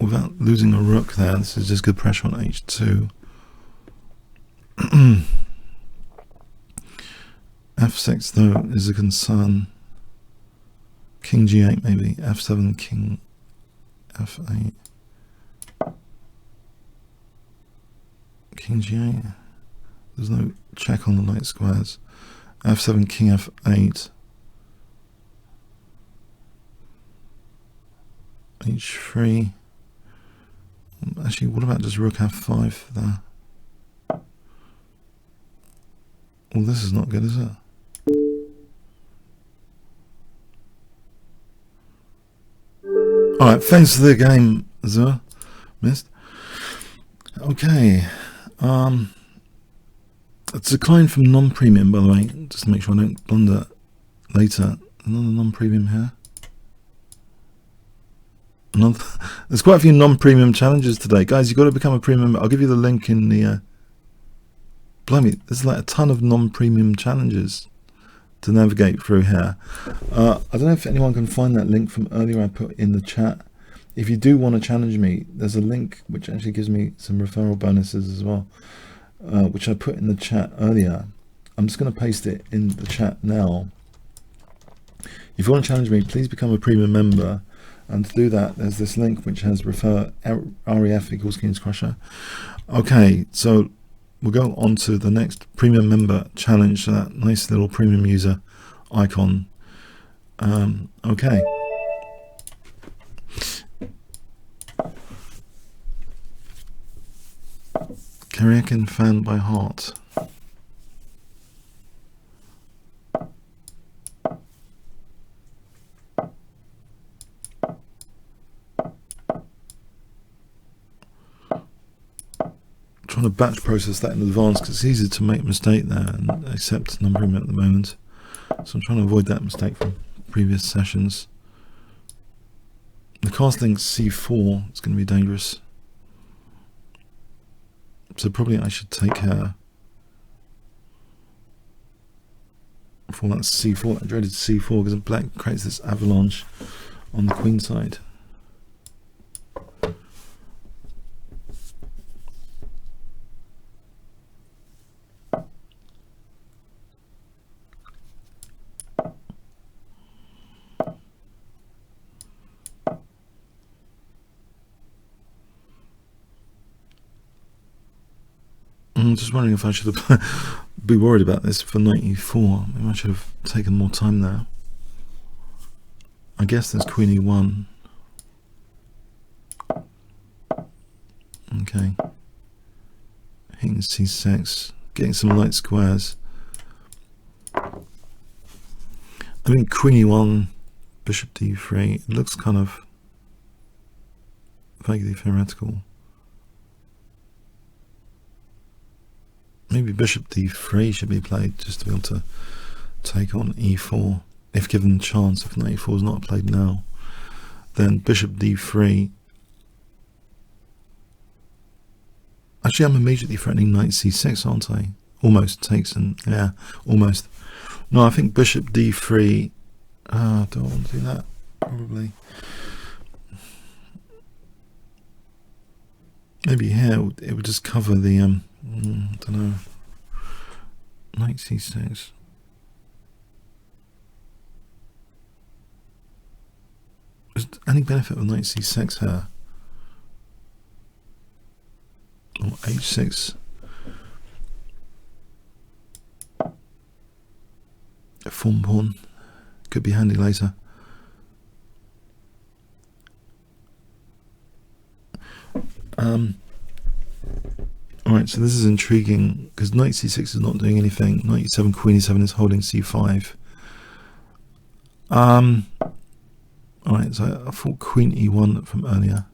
Without losing a rook there, this is just good pressure on h2. f6 though is a concern. King g8 maybe, f7, king f8. King g8. There's no check on the light squares. f7, king f8. h3. Actually, what about just rook f5 there? Well, this is not good, is it? Alright, thanks for the game, Azur. Missed. Okay. It's a decline from non-premium, by the way, just to make sure I don't blunder later. Another non-premium here. There's quite a few non-premium challenges today. Guys, you've got to become a premium. I'll give you the link in the... Blimey, there's like a ton of non-premium challenges to navigate through here. I don't know if anyone can find that link from earlier I put in the chat. If you do want to challenge me, there's a link which actually gives me some referral bonuses as well, which I put in the chat earlier. I'm just going to paste it in the chat now. If you want to challenge me, please become a premium member. And to do that, there's this link which has refer ref equals Kingscrusher. Okay, so we'll go on to the next premium member challenge, so that nice little premium user icon. Okay. Karyakin fan by heart. Trying to batch process that in advance because it's easy to make a mistake there and accept numbering at the moment. So I'm trying to avoid that mistake from previous sessions. The castling c4 is going to be dangerous. So probably I should take care for that c4, that dreaded c4, because black creates this avalanche on the queen side. I'm just wondering if I should have be worried about this for knight e4. Maybe I should have taken more time there. I guess there's queen e1. Okay. Hitting c6, getting some light squares. I mean, queen e1, bishop d3, it looks kind of vaguely theoretical. Maybe bishop d3 should be played just to be able to take on e4, if given the chance. If not, e4 is not played now, then bishop d3. Actually, I'm immediately threatening knight c6, aren't I? Almost takes, and yeah, almost. No, I think bishop d3. Do I want to do that? Probably. Maybe here it would just cover the I don't know. Knight c6. Is there any benefit of knight c6 here? Or h6? A form pawn could be handy later. Alright, so this is intriguing because knight c6 is not doing anything. Knight e7, queen e7 is holding c5. Alright, so I thought queen e1 from earlier.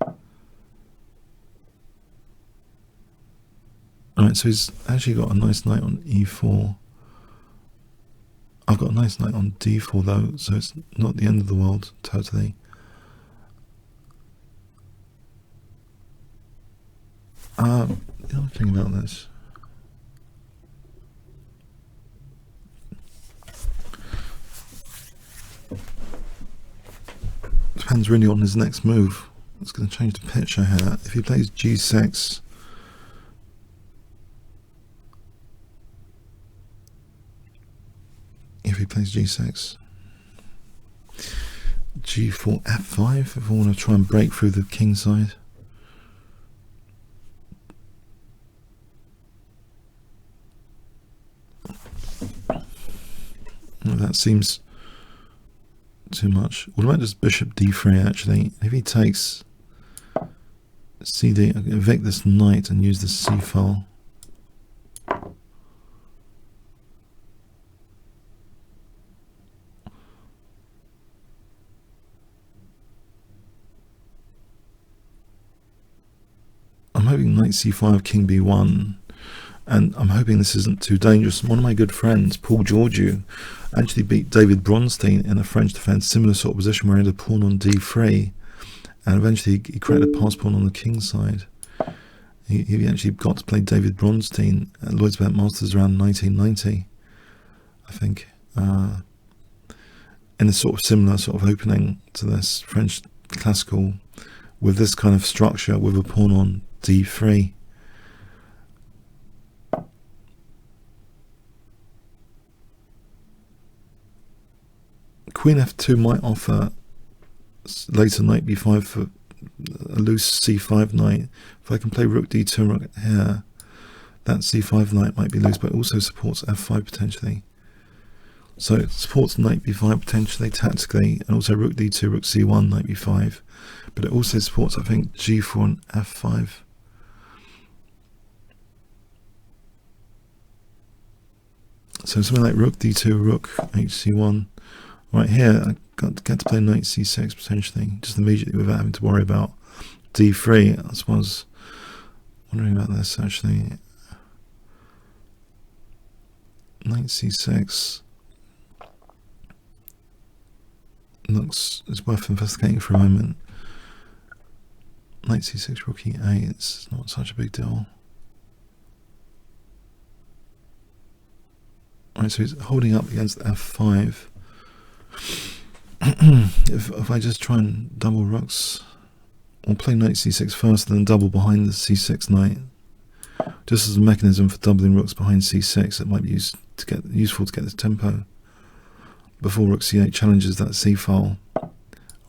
Alright, so he's actually got a nice knight on e4. I've got a nice knight on d4 though, so it's not the end of the world, totally. The other thing about this, depends really on his next move. It's going to change the picture here. If he plays g6, g6, g4, f5, if I want to try and break through the king side. Well, that seems too much. What about just bishop d3 actually? If he takes cd, I can evict this knight and use the c file. I'm hoping knight c5, king b1, and I'm hoping this isn't too dangerous. One of my good friends, Paul Georgiou, actually beat David Bronstein in a French defense, similar sort of position where he had a pawn on d3, and eventually he created a pass pawn on the king side. He actually got to play David Bronstein at Lloyd's Bet Masters around 1990, I think, in a sort of similar sort of opening to this French classical, with this kind of structure with a pawn on d3. Queen f2 might offer later knight b5 for a loose c5 knight. If I can play rook d2 rook here, that c5 knight might be loose, but it also supports f5 potentially. So it supports knight b5 potentially tactically, and also rook d2, rook c1, knight b5. But it also supports, I think, g4 and f5. So something like rook d2, rook hc1. Right here, I get to play knight c6 potentially, just immediately without having to worry about d3. I was wondering about this actually. Knight c6 looks, it's worth investigating for a moment. Knight c6, rook e8, it's not such a big deal. Alright, so he's holding up against f5. if I just try and double rooks, or play knight c6 first and then double behind the c6 knight, just as a mechanism for doubling rooks behind c6, it might be useful to get this tempo before rook c8 challenges that c file.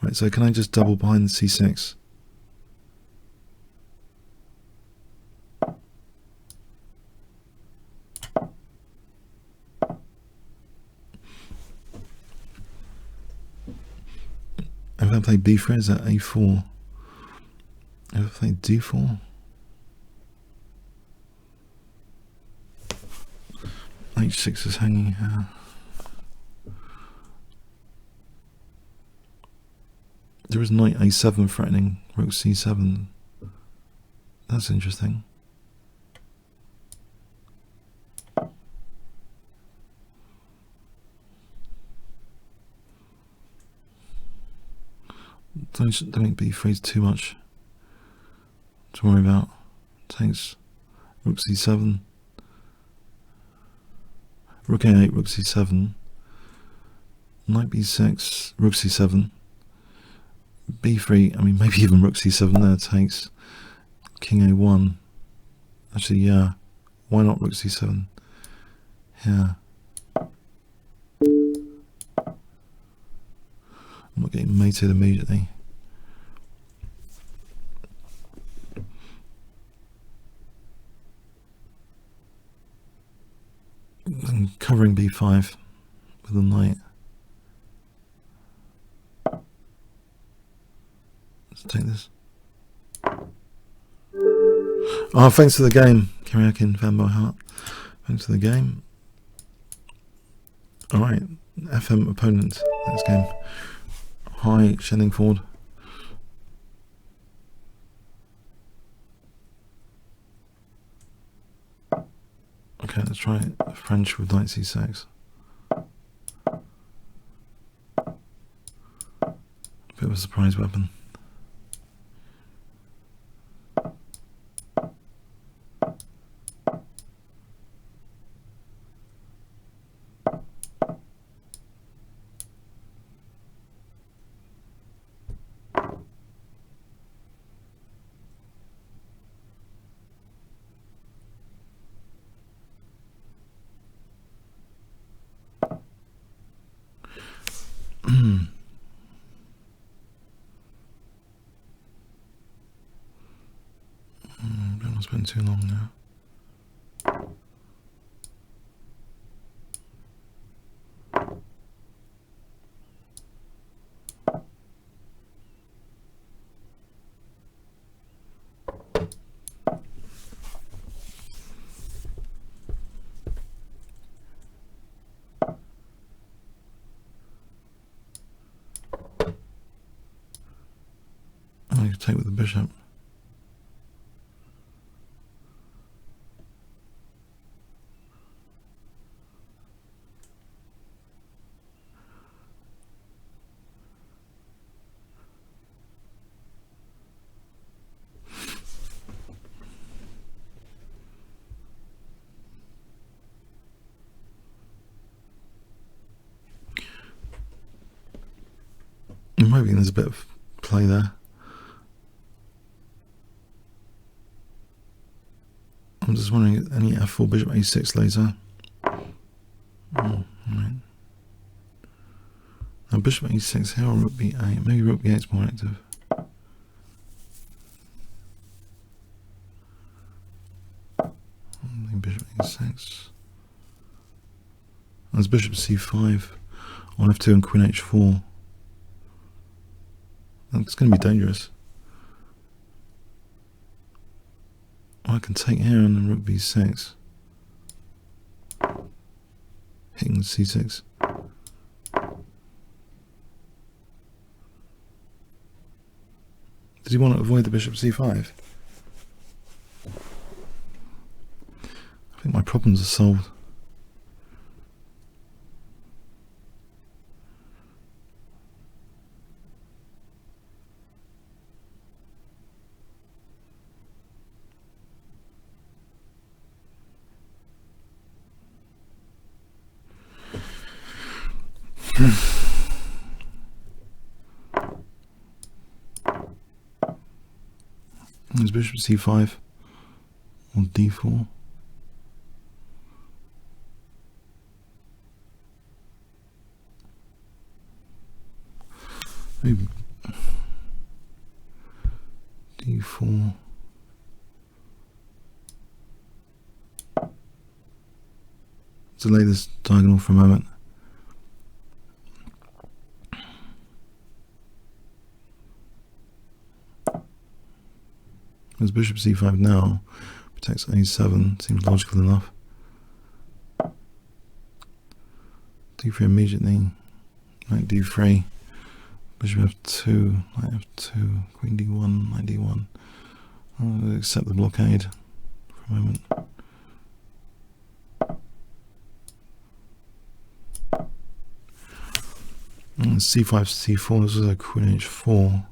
Right, so can I just double behind the c6? If I play b3, is that a4? If I play d4? h6 is hanging here. There is knight a7 threatening rook c7. That's interesting. Don't think b3 is too much to worry about. Takes rook c7. Rook a8, rook c7. Knight b6, rook c7. b3, I mean maybe even rook c7 there. Takes king a1. Actually, yeah, why not rook c7 here? I'm not getting mated immediately. And covering b5 with a knight. Let's take this. Oh, thanks for the game, Karakin Fanboy Heart. Thanks for the game. Alright, FM opponent, next game. Hi, Shenningford. Okay, let's try French with knight c6. Bit of a surprise weapon. Don't spend too long now. I can take with the bishop. I'm hoping there's a bit of play there. I'm just wondering, any f4 bishop a6 later. Oh, right. Now bishop a6 here or rook b8. Maybe rook b8 is more active. Bishop a6. There's bishop c5 on f2 and queen h4. That's going to be dangerous. I can take here and then rook b6. Hitting c6. Did he want to avoid the bishop c5? I think my problems are solved. There's bishop c5 or d4. Maybe d4. Delay this diagonal for a moment. There's bishop c5 now, protects a7, seems logical enough. d3 immediately, knight d3, bishop f2, knight f2, queen d1, knight d1. I'll accept the blockade for a moment. And c5, c4, this is a queen h4.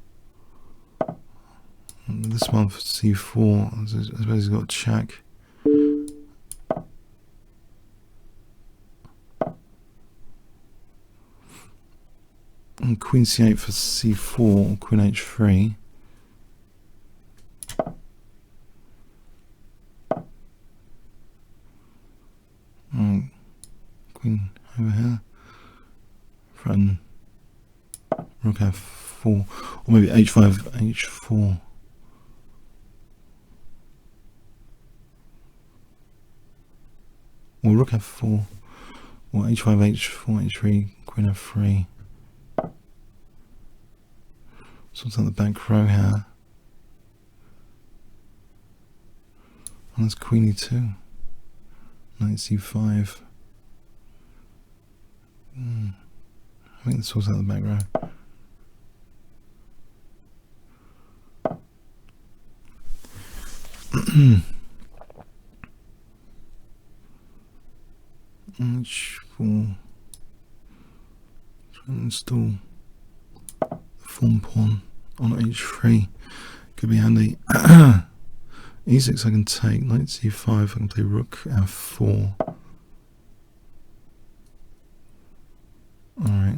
And this one for c4, I suppose he's got check. And queen c8 for c4, queen h3. Queen over here. Threaten rook f4, or maybe h5, h4. Or rook f4, or h5, h4, h3, queen f3. Sort out the back row here. And that's queen e2. Knight c5. I think this sorts out the back row. h4. Try and install the form pawn on h3. Could be handy. e6 I can take. Knight c5 I can play rook f4. Alright.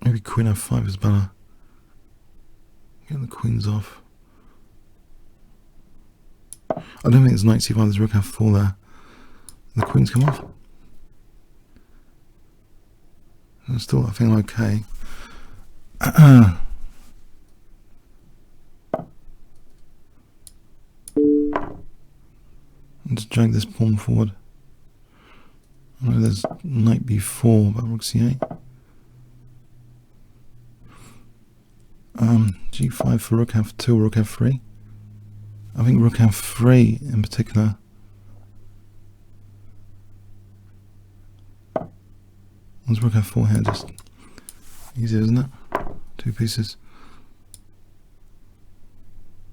Maybe queen f5 is better. Get the queens off. I don't think it's knight c5, there's rook f4 there. The queens come off. Still, I think I'm okay. Let's drag this pawn forward. I know there's knight b4, but rook c8. G5 for rook f2, rook f3. I think rook f3 in particular. Let's rook f4 here, just easier, isn't it? Two pieces.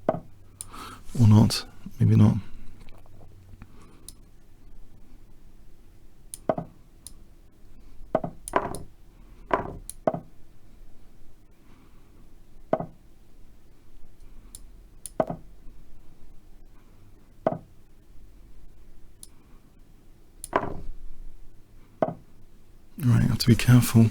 Or not, maybe not. Right, I have to be careful.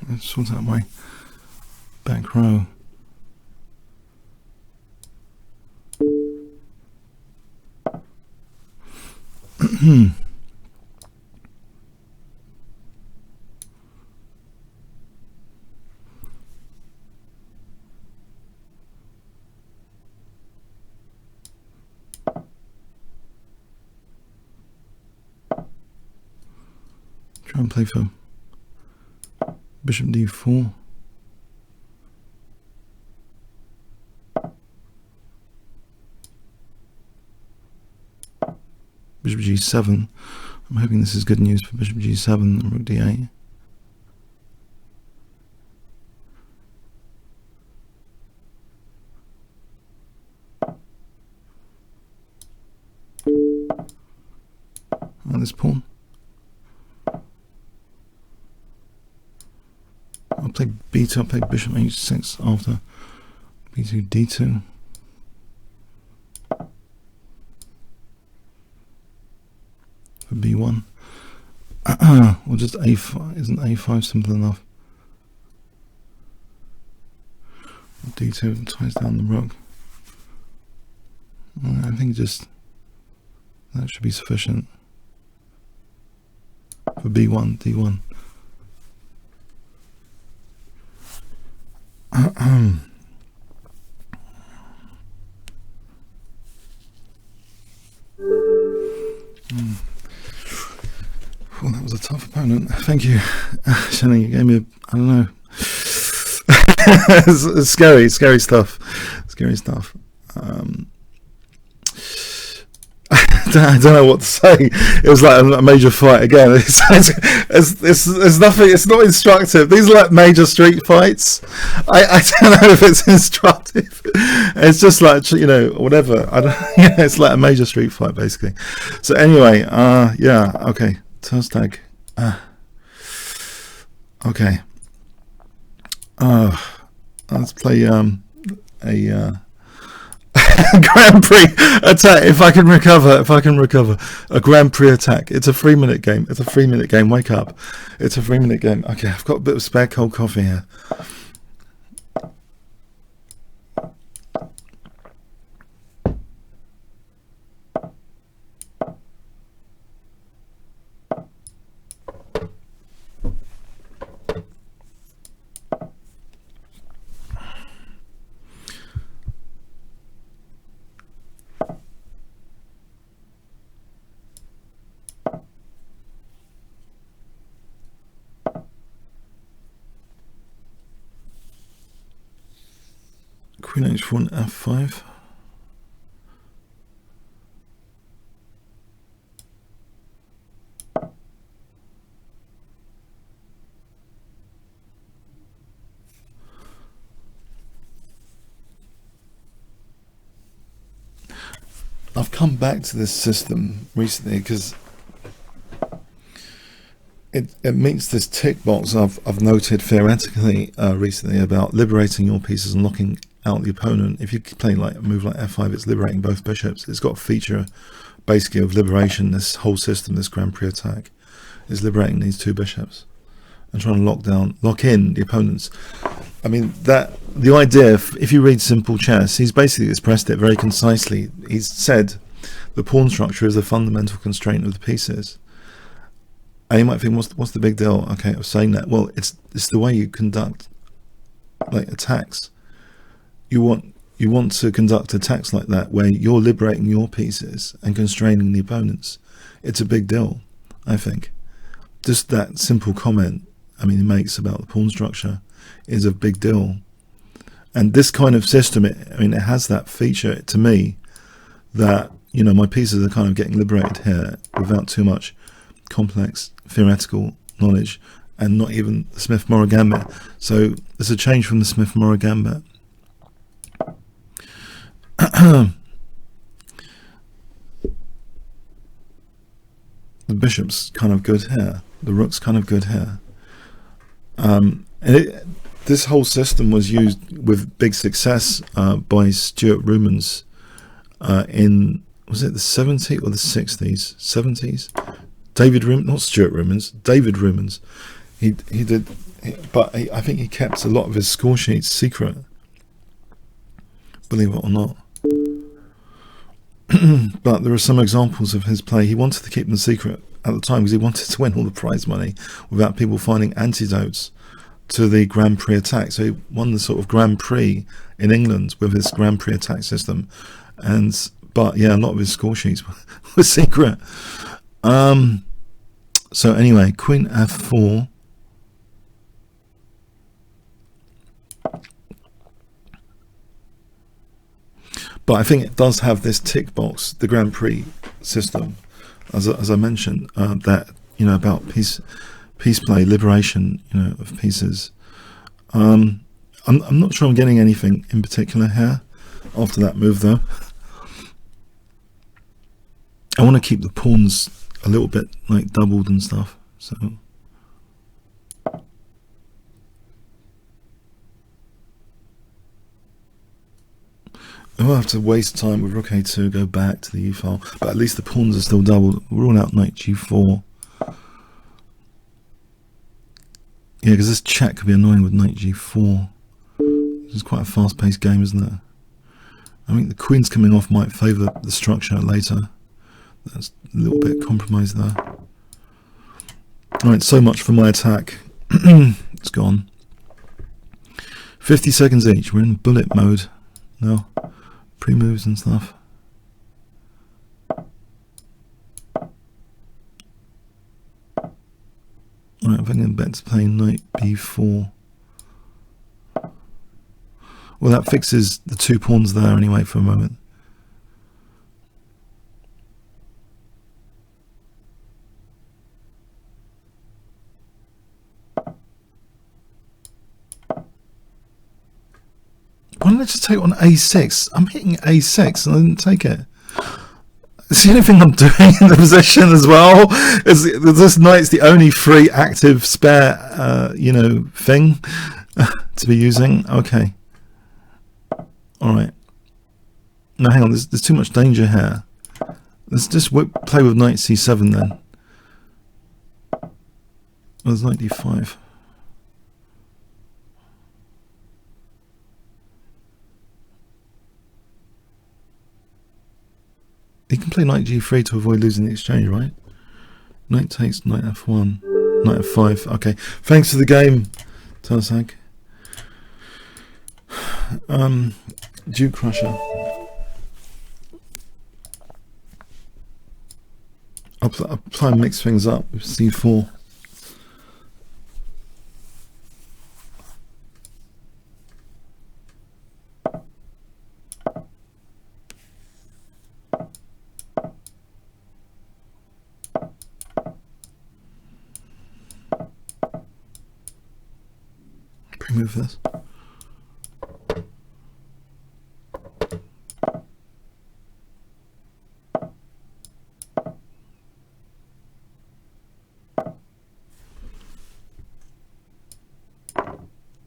Let's sort out my back row. Try and play for bishop d4. Bishop g7. I'm hoping this is good news for bishop g7 and rook d8. And this pawn. I'll play b2, I'll play bishop h6 after b2, d2. For b1. Or just a5, isn't a5 simple enough? d2 ties down the rook. I think just that should be sufficient for b1, d1. Well, that was a tough opponent. Thank you, Shannon. You gave me I don't know. It's scary stuff. Scary stuff. I don't know what to say. It was like a major fight again. It's nothing. It's not instructive. These are like major street fights. I don't know if it's instructive. It's just like, you know, whatever. I don't. Yeah, it's like a major street fight basically. So anyway, yeah, okay. Turnstag. Okay. Let's play a Grand Prix attack. If I can recover a Grand Prix attack. It's a 3-minute game. It's a 3-minute game. Wake up. It's a 3-minute game. Okay, I've got a bit of spare cold coffee here. Queen h4 and f5. I've come back to this system recently because it meets this tick box I've noted theoretically recently about liberating your pieces and locking out the opponent. If you play like a move like f5, it's liberating both bishops. It's got a feature basically of liberation. This whole system, this Grand Prix attack, is liberating these two bishops and trying to lock in the opponents. I mean, that the idea, if you read Simple Chess, he's basically expressed it very concisely. He's said the pawn structure is a fundamental constraint of the pieces. And you might think, what's the big deal? Okay, I was saying that. Well, it's the way you conduct like attacks. You want to conduct attacks like that where you're liberating your pieces and constraining the opponents. It's a big deal, I think. Just that simple comment, I mean, he makes about the pawn structure is a big deal. And this kind of system, it has that feature to me that, you know, my pieces are kind of getting liberated here without too much complex theoretical knowledge and not even the Smith-Mora gambit. So there's a change from the Smith-Mora gambit. The bishop's kind of good here. The rook's kind of good here. This whole system was used with big success by Stuart Rumans in, was it the 70s or the 60s? 70s? David Rumans, not Stuart Rumans, David Rumans. He did, but I think he kept a lot of his score sheets secret, believe it or not. But there are some examples of his play. He wanted to keep them secret at the time because he wanted to win all the prize money without people finding antidotes to the Grand Prix attack. So he won the sort of Grand Prix in England with his Grand Prix attack system. But yeah, a lot of his score sheets were secret. So anyway, Queen f4. But I think it does have this tick box, the Grand Prix system, as I mentioned, that, you know, about peace play, liberation, you know, of pieces. I'm not sure I'm getting anything in particular here after that move though. I want to keep the pawns a little bit like doubled and stuff, so. I will have to waste time with rook a2, go back to the e-file, but at least the pawns are still doubled. Rule out knight g4. Yeah, because this check could be annoying with knight g4. This is quite a fast-paced game, isn't it? I think the queen's coming off might favour the structure later. That's a little bit compromised there. Alright, so much for my attack. It's gone. 50 seconds each. We're in bullet mode now. Pre-moves and stuff. Alright, I'm going to bet to play knight b4. Well, that fixes the 2 pawns there anyway for a moment. Why didn't I just take on a6? I'm hitting a6 and I didn't take it. It's the only thing I'm doing in the position as well. Is this knight's the only free active spare, you know, thing to be using. Okay. All right. Now hang on. There's too much danger here. Let's just play with knight c7 then. Oh, there's knight d5. He can play knight g3 to avoid losing the exchange, right? Knight takes knight f1, knight f5. Okay, thanks for the game, Tarsag. Kingscrusher. I'll try and mix things up with c4. Move this.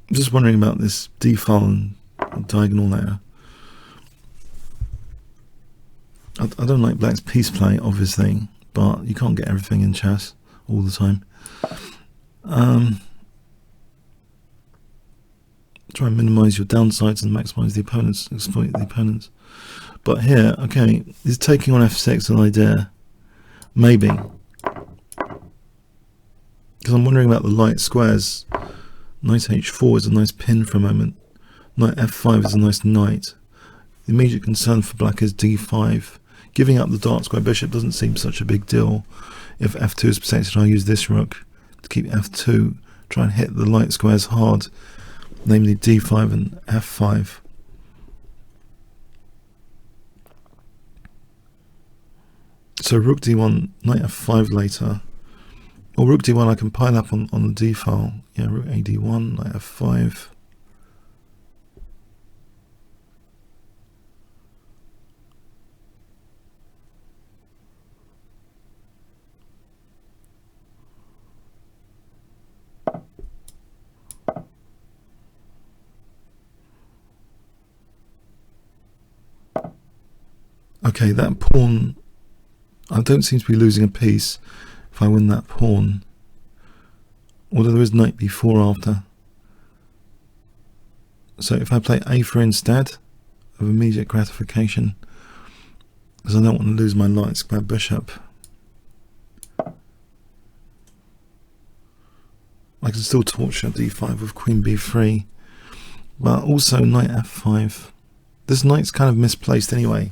I'm just wondering about this d file and diagonal layer. I don't like black's piece play, obviously, but you can't get everything in chess all the time. Try and minimize your downsides and maximize the opponents, exploit the opponents. But here, okay, is taking on f6 an idea? Maybe. Because I'm wondering about the light squares. Knight h4 is a nice pin for a moment. Knight f5 is a nice knight. The immediate concern for black is d5. Giving up the dark square bishop doesn't seem such a big deal. If f2 is protected, I'll use this rook to keep f2. Try and hit the light squares hard. Namely d5 and f5. So rook d1, knight f5 later. Or rook d1 I can pile up on the d file. Yeah, rook a d1, knight f5. Okay, that pawn, I don't seem to be losing a piece if I win that pawn. Although there is knight b4 after. So if I play a4 instead of immediate gratification, because I don't want to lose my light square bishop, I can still torture d5 with queen b3, but also knight f5. This knight's kind of misplaced anyway.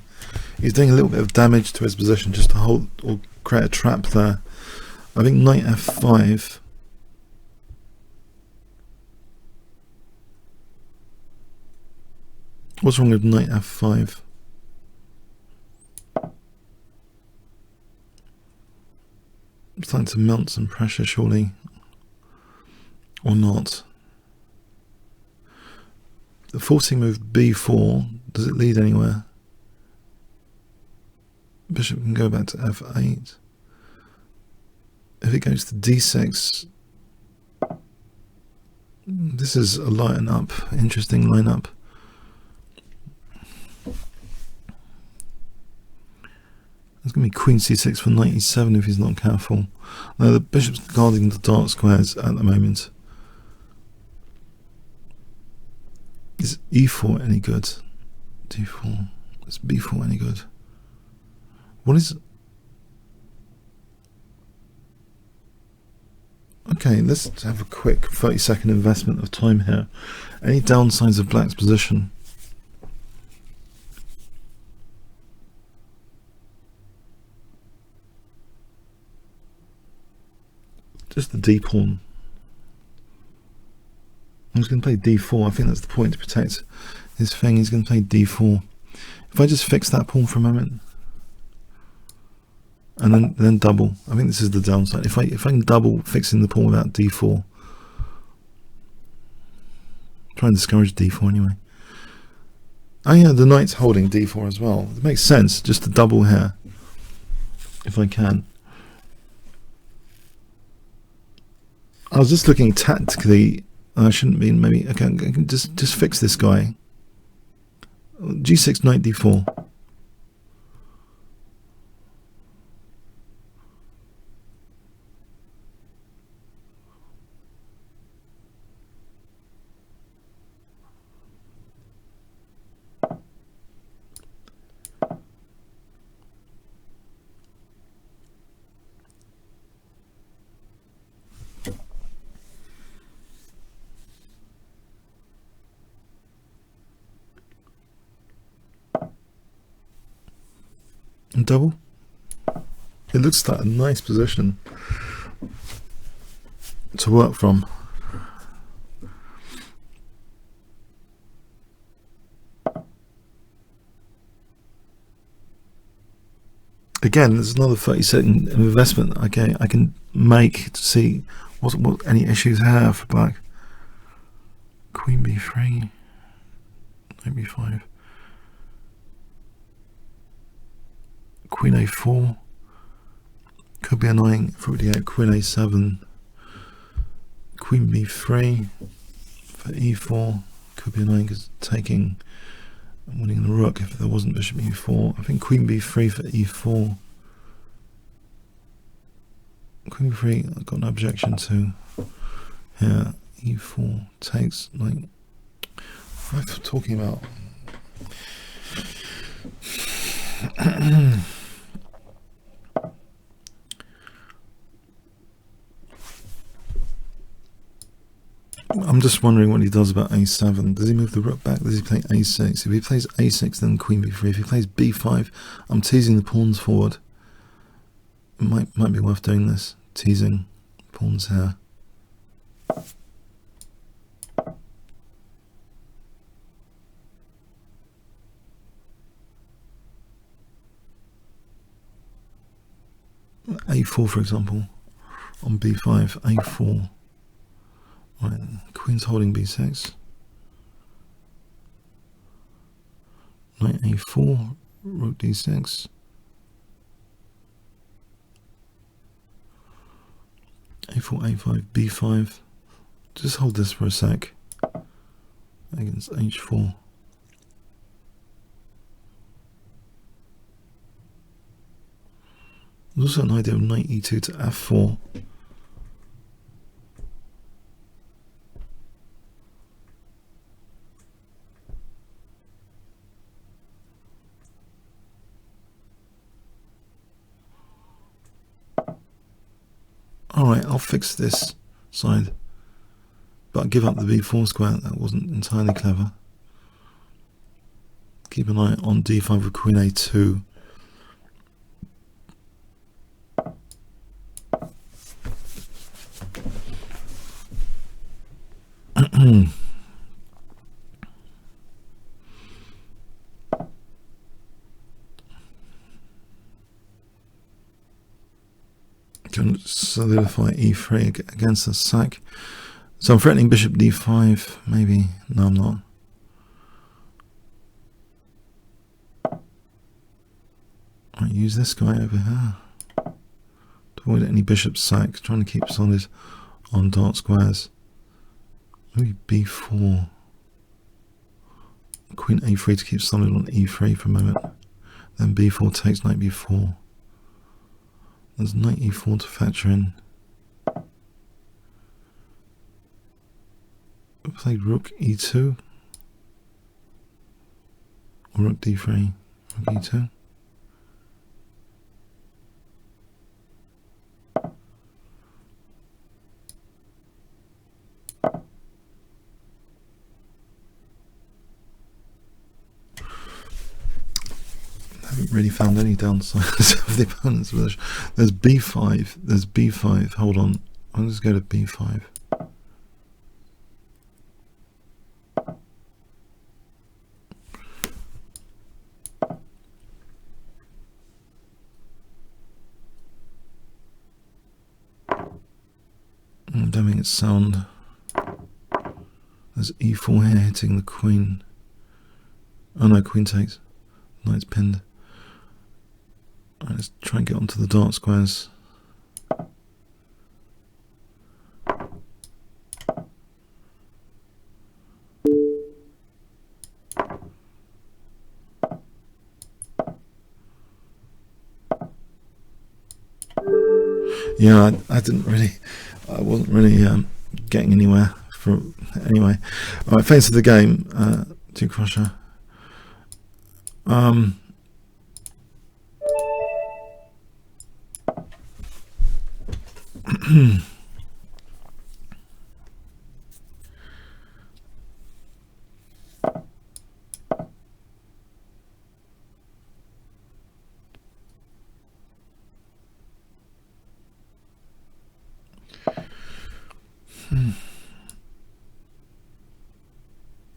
He's doing a little bit of damage to his position just to hold or create a trap there. I think knight f5. What's wrong with knight f5? I'm starting to mount some pressure, surely. Or not. The forcing move b4, does it lead anywhere? Bishop can go back to f8. If it goes to d6, this is a lighten up, interesting lineup. There's going to be queen c6 for knight e7 if he's not careful. Now the bishop's guarding the dark squares at the moment. Is e4 any good? d4. Is b4 any good? What is... Okay, let's have a quick 30-second investment of time here. Any downsides of black's position? Just the d pawn. I was going to play d4. I think that's the point to protect his thing. He's going to play d4. If I just fix that pawn for a moment, and then double. I think this is the downside. If I can double fixing the pawn without d4, try and discourage d4 anyway. Oh yeah, the knight's holding d4 as well. It makes sense just to double here, if I can. I was just looking tactically. I shouldn't be. Maybe okay. I can just fix this guy. G6, knight d4. And double. It looks like a nice position to work from. Again, there's another 30-second investment I can make to see what any issues have for black. Queen b3, knight b5. Queen a4 could be annoying. For Queen a7, Queen b3 for e4 could be annoying because taking and winning the rook if there wasn't bishop e4. I think Queen b3 for e4. Queen b3 I've got no objection to. Here e4 takes, like I'm talking about. I'm just wondering what he does about a7. Does he move the rook back? Does he play a6? If he plays a6, then queen b3. If he plays b5, I'm teasing the pawns forward. It might be worth doing this. Teasing pawns here. a4, for example, on b5, a4. Right, queen's holding b6. Knight a4, rook d6. a4, a5, b5. Just hold this for a sec. Against h4. There's also an idea of knight e2 to f4. Alright, I'll fix this side, but I'll give up the b4 square. That wasn't entirely clever. Keep an eye on d5 with queen a2. Can solidify e3 against the sack. So I'm threatening bishop d5, maybe. No, I'm not. I use this guy over here to avoid any bishop sack, trying to keep solid on dark squares. Maybe b4. Queen a3 to keep solid on e3 for a moment. Then b4 takes knight b4. There's knight e4 to factor in. I played rook e2. Or rook d3. Rook e2. really found any downsides of the opponent's position. There's b5. There's b5. Hold on. I'll just go to b5. I don't think it's sound. There's e4 here hitting the queen. Oh no, queen takes. Knight's pinned. Right, let's try and get onto the dark squares. Yeah, I wasn't really getting anywhere from, anyway. Alright, face of the game, Kingscrusher.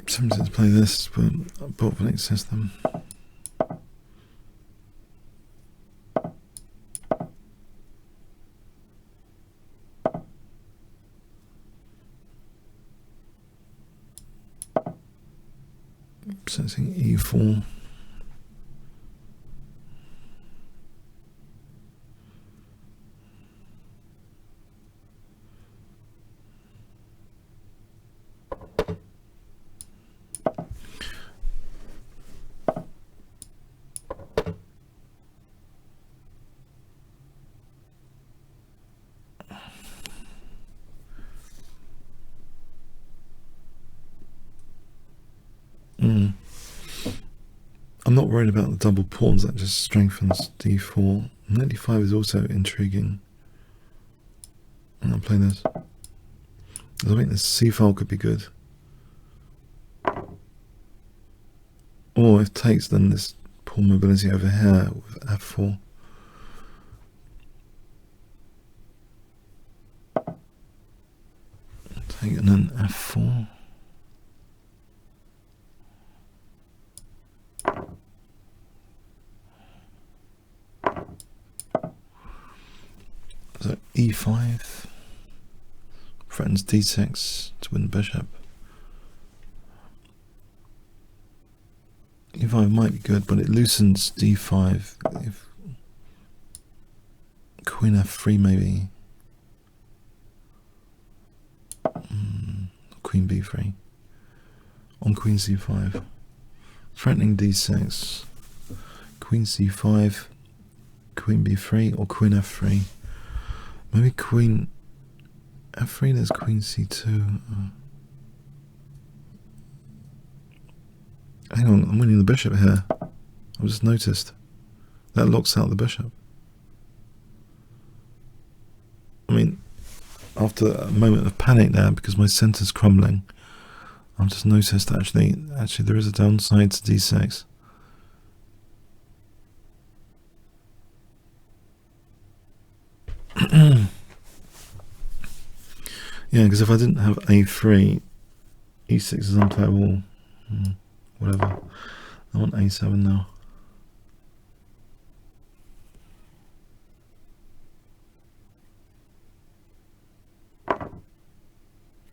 Tempted to play this, but I bought the next system. Sensing e4. I'm not worried about the double pawns, that just strengthens d4. Knight d5 is also intriguing. I'm going to play this. I think this c file could be good. Or if takes, then this pawn mobility over here with f4. Take and then f4. So e5 threatens d6 to win the bishop. e5 might be good, but it loosens d5. If queen f3 maybe. Queen b3 on queen c5. Threatening d6. Queen c5. Queen b3 or queen f3. Maybe queen f3, there's queen c2. Hang on, I'm winning the bishop here. I've just noticed. That locks out the bishop. I mean, after a moment of panic there, because my centre's crumbling, I've just noticed actually there is a downside to d6. Yeah, because if I didn't have a3, e6 is unplayable. Whatever. I want a7 now.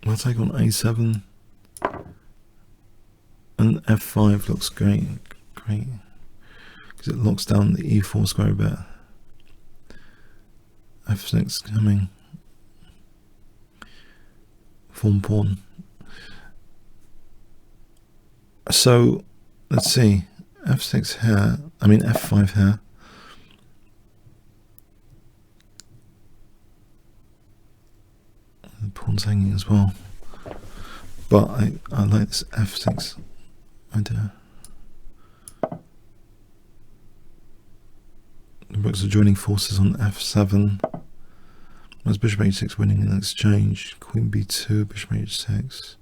I'll take on a7. And f5 looks great. Because it locks down the e4 square a bit. f6 coming. Form pawn. So let's see. f6 here. I mean f5 here. The pawn's hanging as well. But I like this f6 idea. The rooks are joining forces on f7. There's bishop h6 winning in exchange. Queen b2, bishop h6.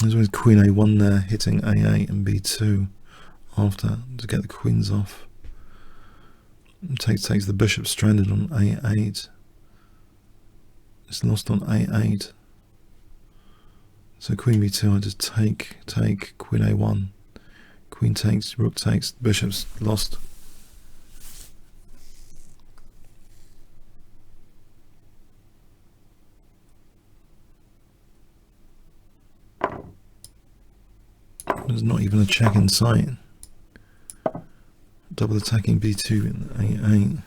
There's always queen a1 there, hitting a8 and b2 after to get the queens off. Takes the bishop stranded on a8. It's lost on a8. So queen b2, I just take, queen a1. Queen takes, rook takes, bishop's lost. There's not even a check in sight. Double attacking b2 in a8.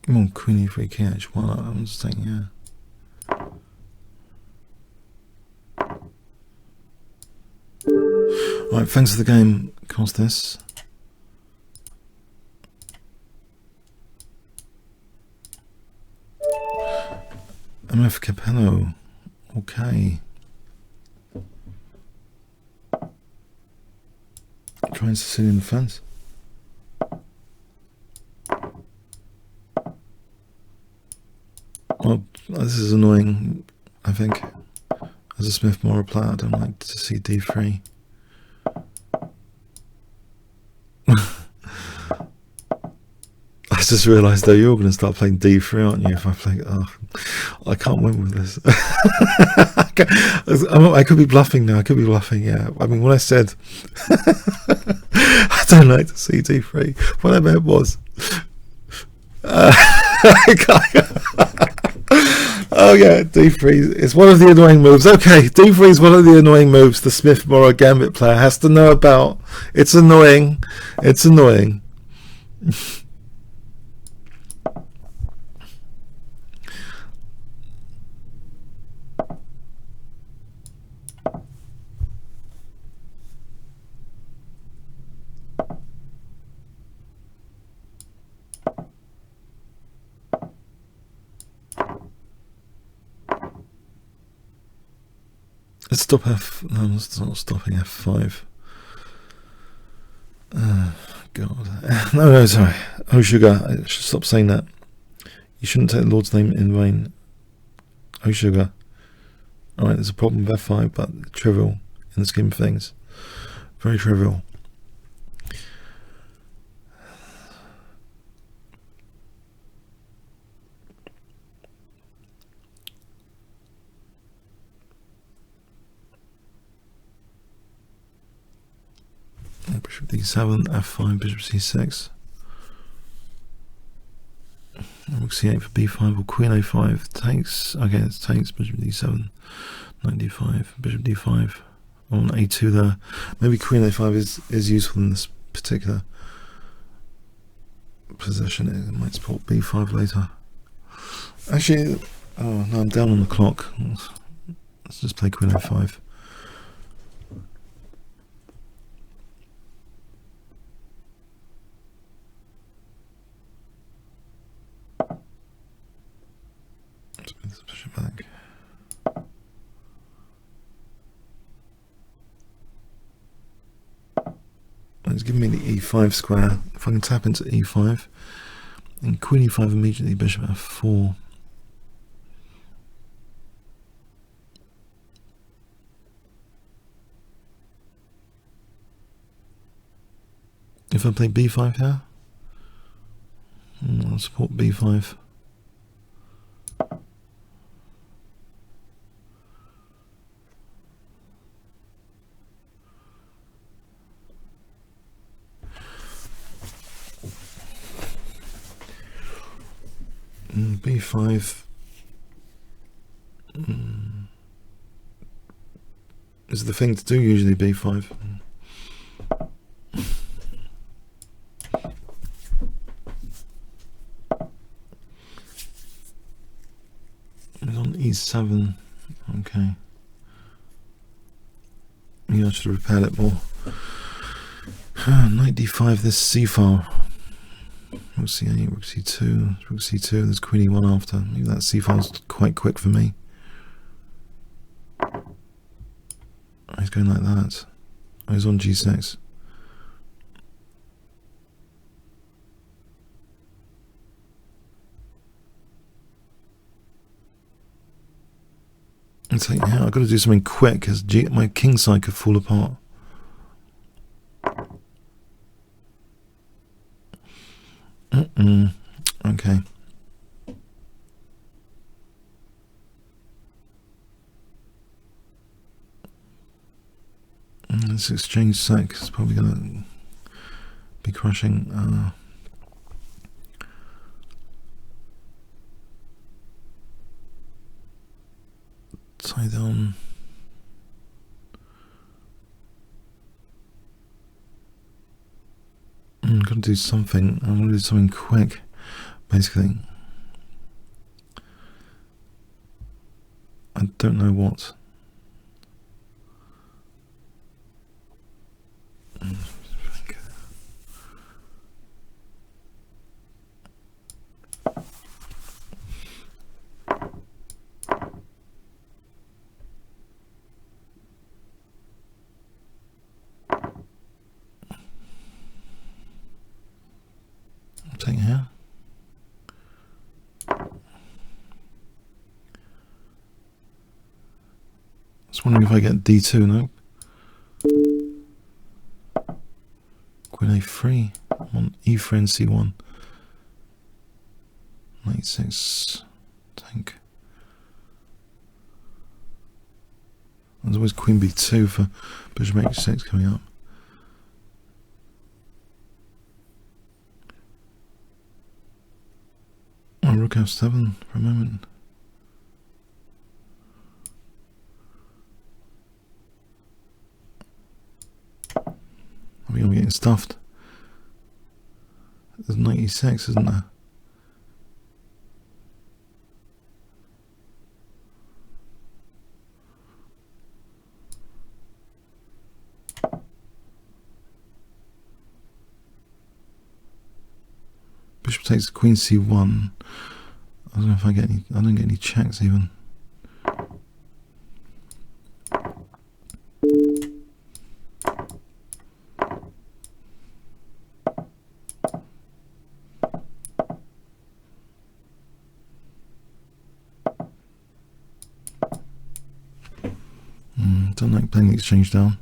Come on, queen e3 king h1. I'm just saying, yeah. Alright, thanks for the game, Costas. MF Capello. Okay. Trying Sicilian defense. Well, this is annoying, I think. As a Smith-Mora player, I don't like to see d3. I just realised though you're going to start playing d3, aren't you? If I play, I can't win with this. I could be bluffing now. I could be bluffing. Yeah. I mean, when I said I don't like to see d3, what I meant was, oh yeah, d3 is one of the annoying moves. Okay, d3 is one of the annoying moves the Smith-Mora gambit player has to know about. It's annoying. It's annoying. Let's stop no, it's not stopping f5. God. No, sorry. Oh, sugar. I should stop saying that. You shouldn't take the Lord's name in vain. Oh, sugar. Alright, there's a problem with f5, but trivial in the scheme of things. Very trivial. Bishop d7, f5, bishop c6. Rook c8 for b5 or queen a5 takes. Okay, it takes bishop d7, knight d5, bishop d5 on a2 there. Maybe queen a5 is useful in this particular position. It might support b5 later. Actually, oh no, I'm down on the clock. Let's just play queen a5. Let's push it back. It's giving me the e5 square. If I can tap into e5, and queen e5 immediately, bishop f4. If I play b5 here, I'll support b5. B5 is the thing to do usually, b5. e7. Okay. Yeah, I should have repaired it more. Knight d5, this c file. Rook c8, rook c2, rook c2, there's queen e1 after. Maybe that c file's quite quick for me. He's going like that. Oh, he's on g6. It's like, yeah, I've got to do something quick because my king side could fall apart. Okay. This exchange sack is probably going to be crushing. Tie down. I'm going to do something. I'm going to do something quick, basically. I don't know what. Take here. I was wondering if I get d2, no? Queen a3 on e3 and c1. Knight 6 tank. There's always queen b2 for bishop h6 coming up. Oh, rook f7 for a moment. I think I'm getting stuffed. There's knight e6, isn't there? Bishop takes queen c1. I don't know if I get any. I don't get any checks even. Don't like playing the exchange down.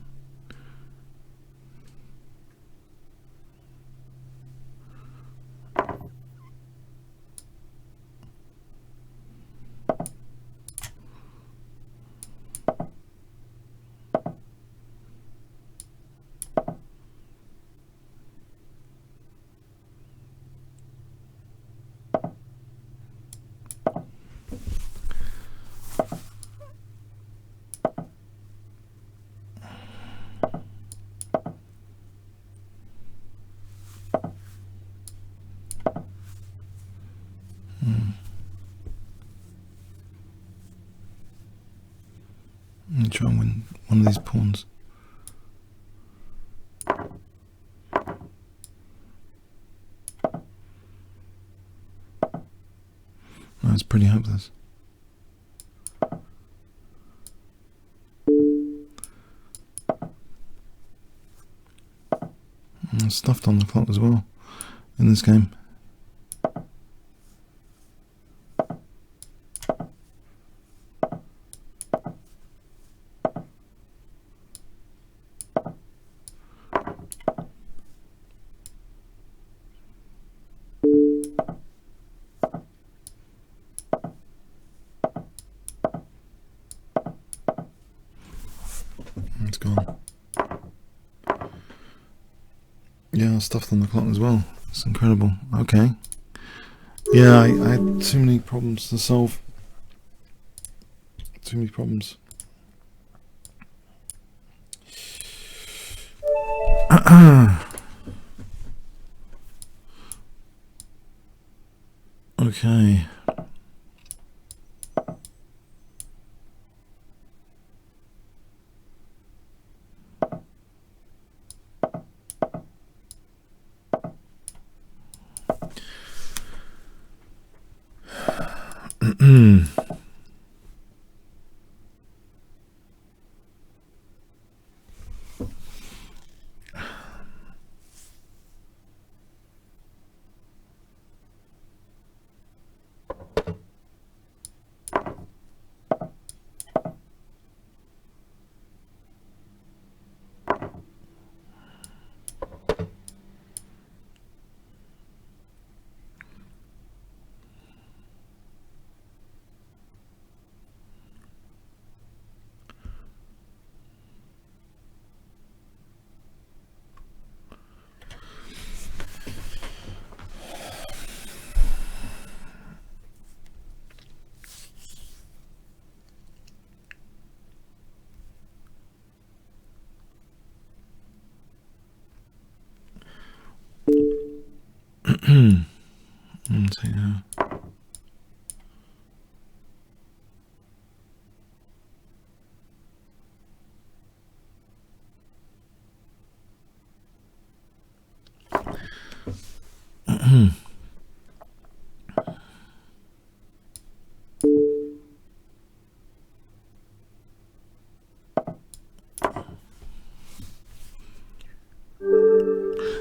Try and win one of these pawns. No, it's pretty hopeless. I'm stuffed on the clock as well in this game. It's gone. Yeah, stuffed on the clock as well. It's incredible. Okay. Yeah, I had too many problems to solve. Too many problems. Okay.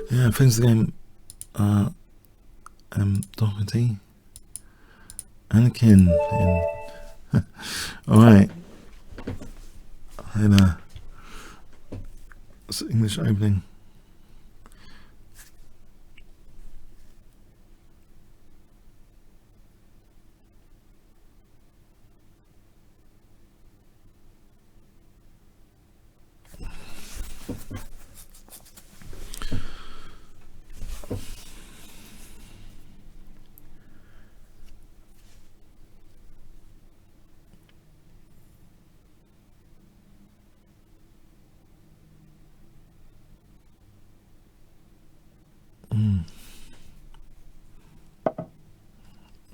Yeah, finish the game. Doherty. Anakin. Alright. And English opening.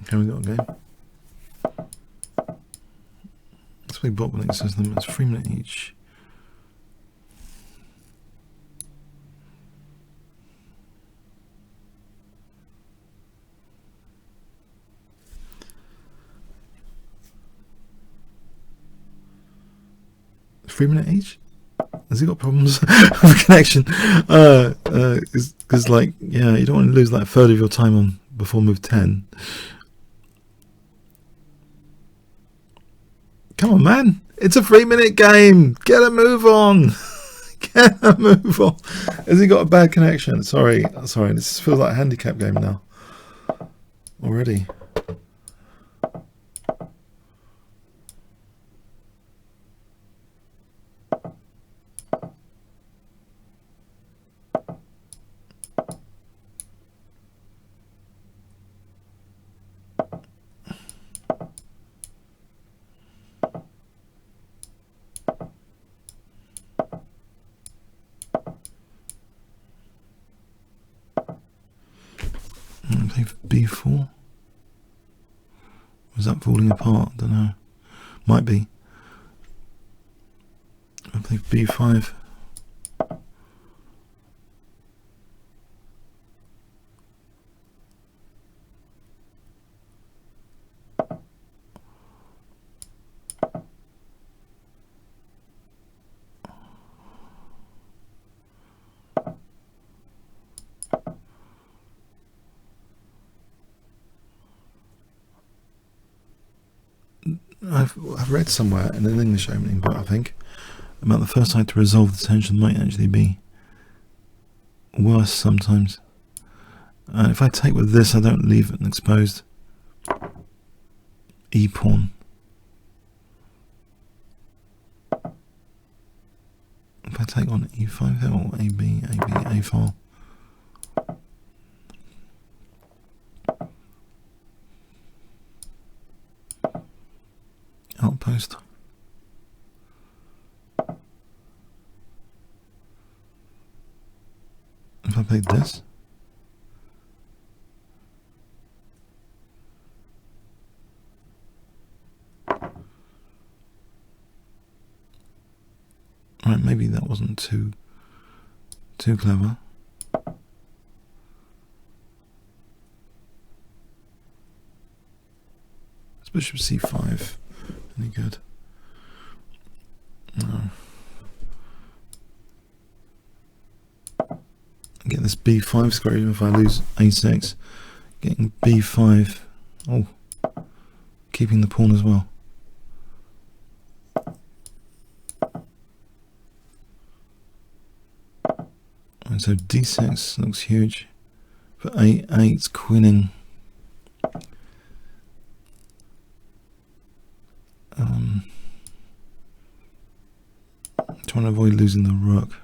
Okay, we got a game. Let's play bot when it says them. It's 3 minutes each. $3 each? Has he got problems with connection? Because like, yeah, you don't want to lose like a third of your time on before move 10. Come on, man! It's a 3-minute game. Get a move on. Get a move on. Has he got a bad connection? Sorry. This feels like a handicap game now. Already. Play B4. Was that falling apart? Don't know. Might be. I play B5. I've read somewhere in an English opening book, I think, about the first side to resolve the tension might actually be worse sometimes. If I take with this, I don't leave it exposed. E pawn. If I take on E5 here, or AB, A4. Outpost. If I played this, right, maybe that wasn't too clever. Let's bishop c5 any good? No. Get this b5 square even if I lose a6. Getting b5. Oh, keeping the pawn as well. And so d6 looks huge. For a8's queening. Trying to avoid losing the rook.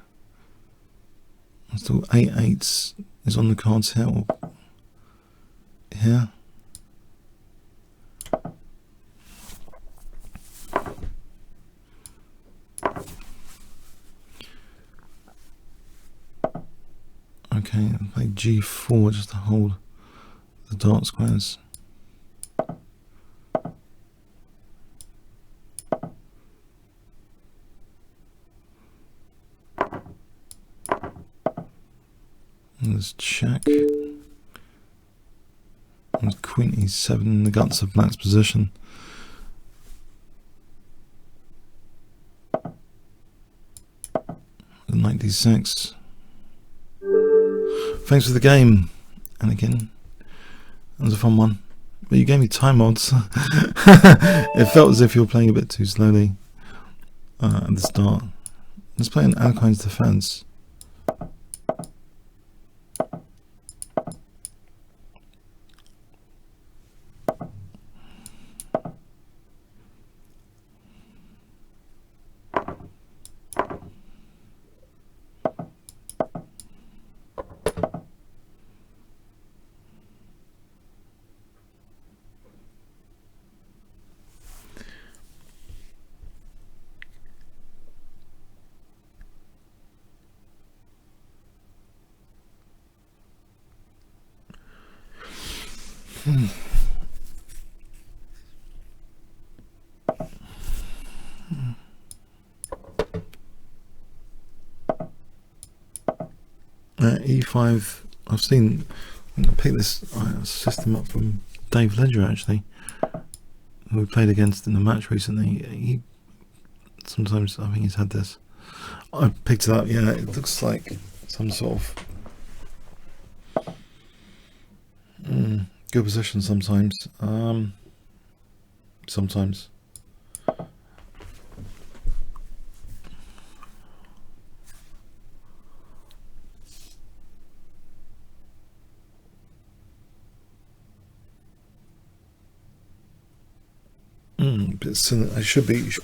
So a8 is on the cards here. Or here. Okay, I'll play g4 just to hold the dark squares. And there's check. And queen e7 in the guts of black's position. Knight d6. Thanks for the game, and again, that was a fun one. But you gave me time odds. It felt as if you were playing a bit too slowly at the start. Let's play an Alkine's defense. E5, I've seen, I picked this system up from Dave Ledger actually, who we played against in a match recently. He sometimes, I think he's had this. I picked it up, yeah, it looks like some sort of good position sometimes. Sometimes.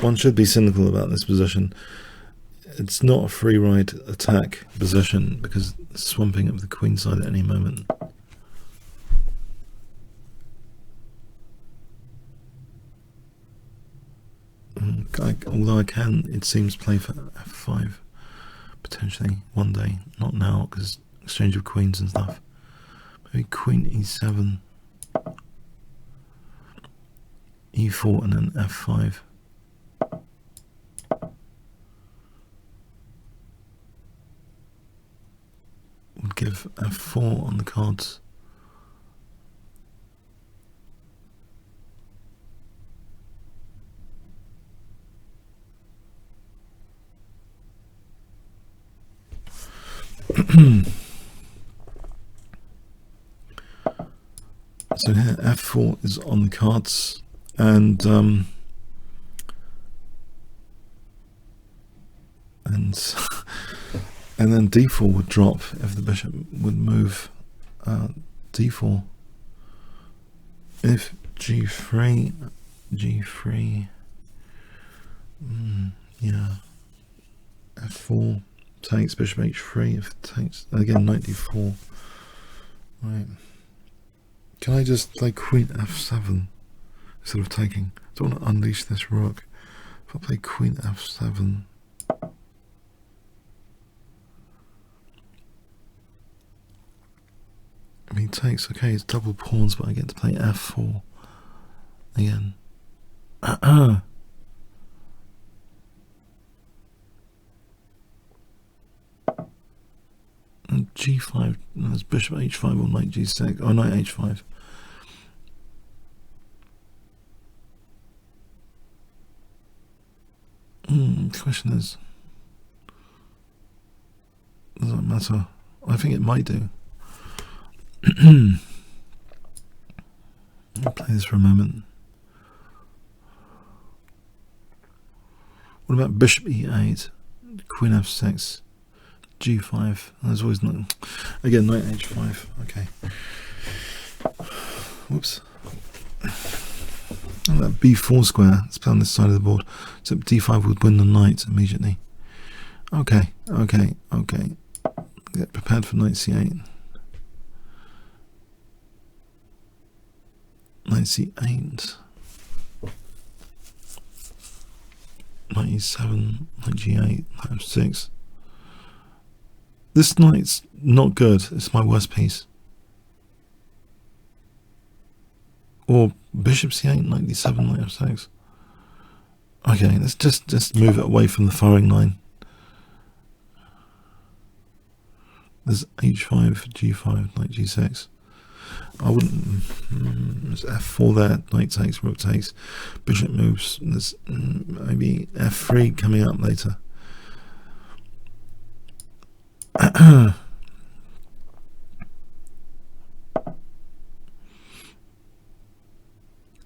One should be cynical about this position. It's not a free ride attack position because it's swamping up the queen side at any moment. Although I can, it seems, play for f5 potentially one day, not now because exchange of queens and stuff. Maybe queen e7. E4 and then f5. Would give f4 on the cards. So here f4 is on the cards. And then d4 would drop if the bishop would move d4. If g3, yeah, f4 takes, bishop h3, if it takes, again knight d4, right. Can I just play queen f7 instead of taking? I don't want to unleash this rook. If I play queen f7, I mean, takes, okay, it's double pawns, but I get to play f4 again. And g5, there's bishop h5 or knight g6, or knight h5. The question is, does that matter? I think it might do. I'll play this for a moment. What about bishop e8, queen f6, g5? There's always no. Again, knight h5. Okay. Whoops. And that b4 square, it's played on this side of the board. So d5 would win the knight immediately. Okay. Get prepared for knight c8. Knight c8. Knight e7, knight g8, knight f6. This knight's not good. It's my worst piece. Or bishop c8, knight d7, knight f6. Okay, let's just move it away from the firing line. There's h5, g5, knight g6. I wouldn't. There's f4 there, knight takes, rook takes, bishop moves. There's maybe f3 coming up later.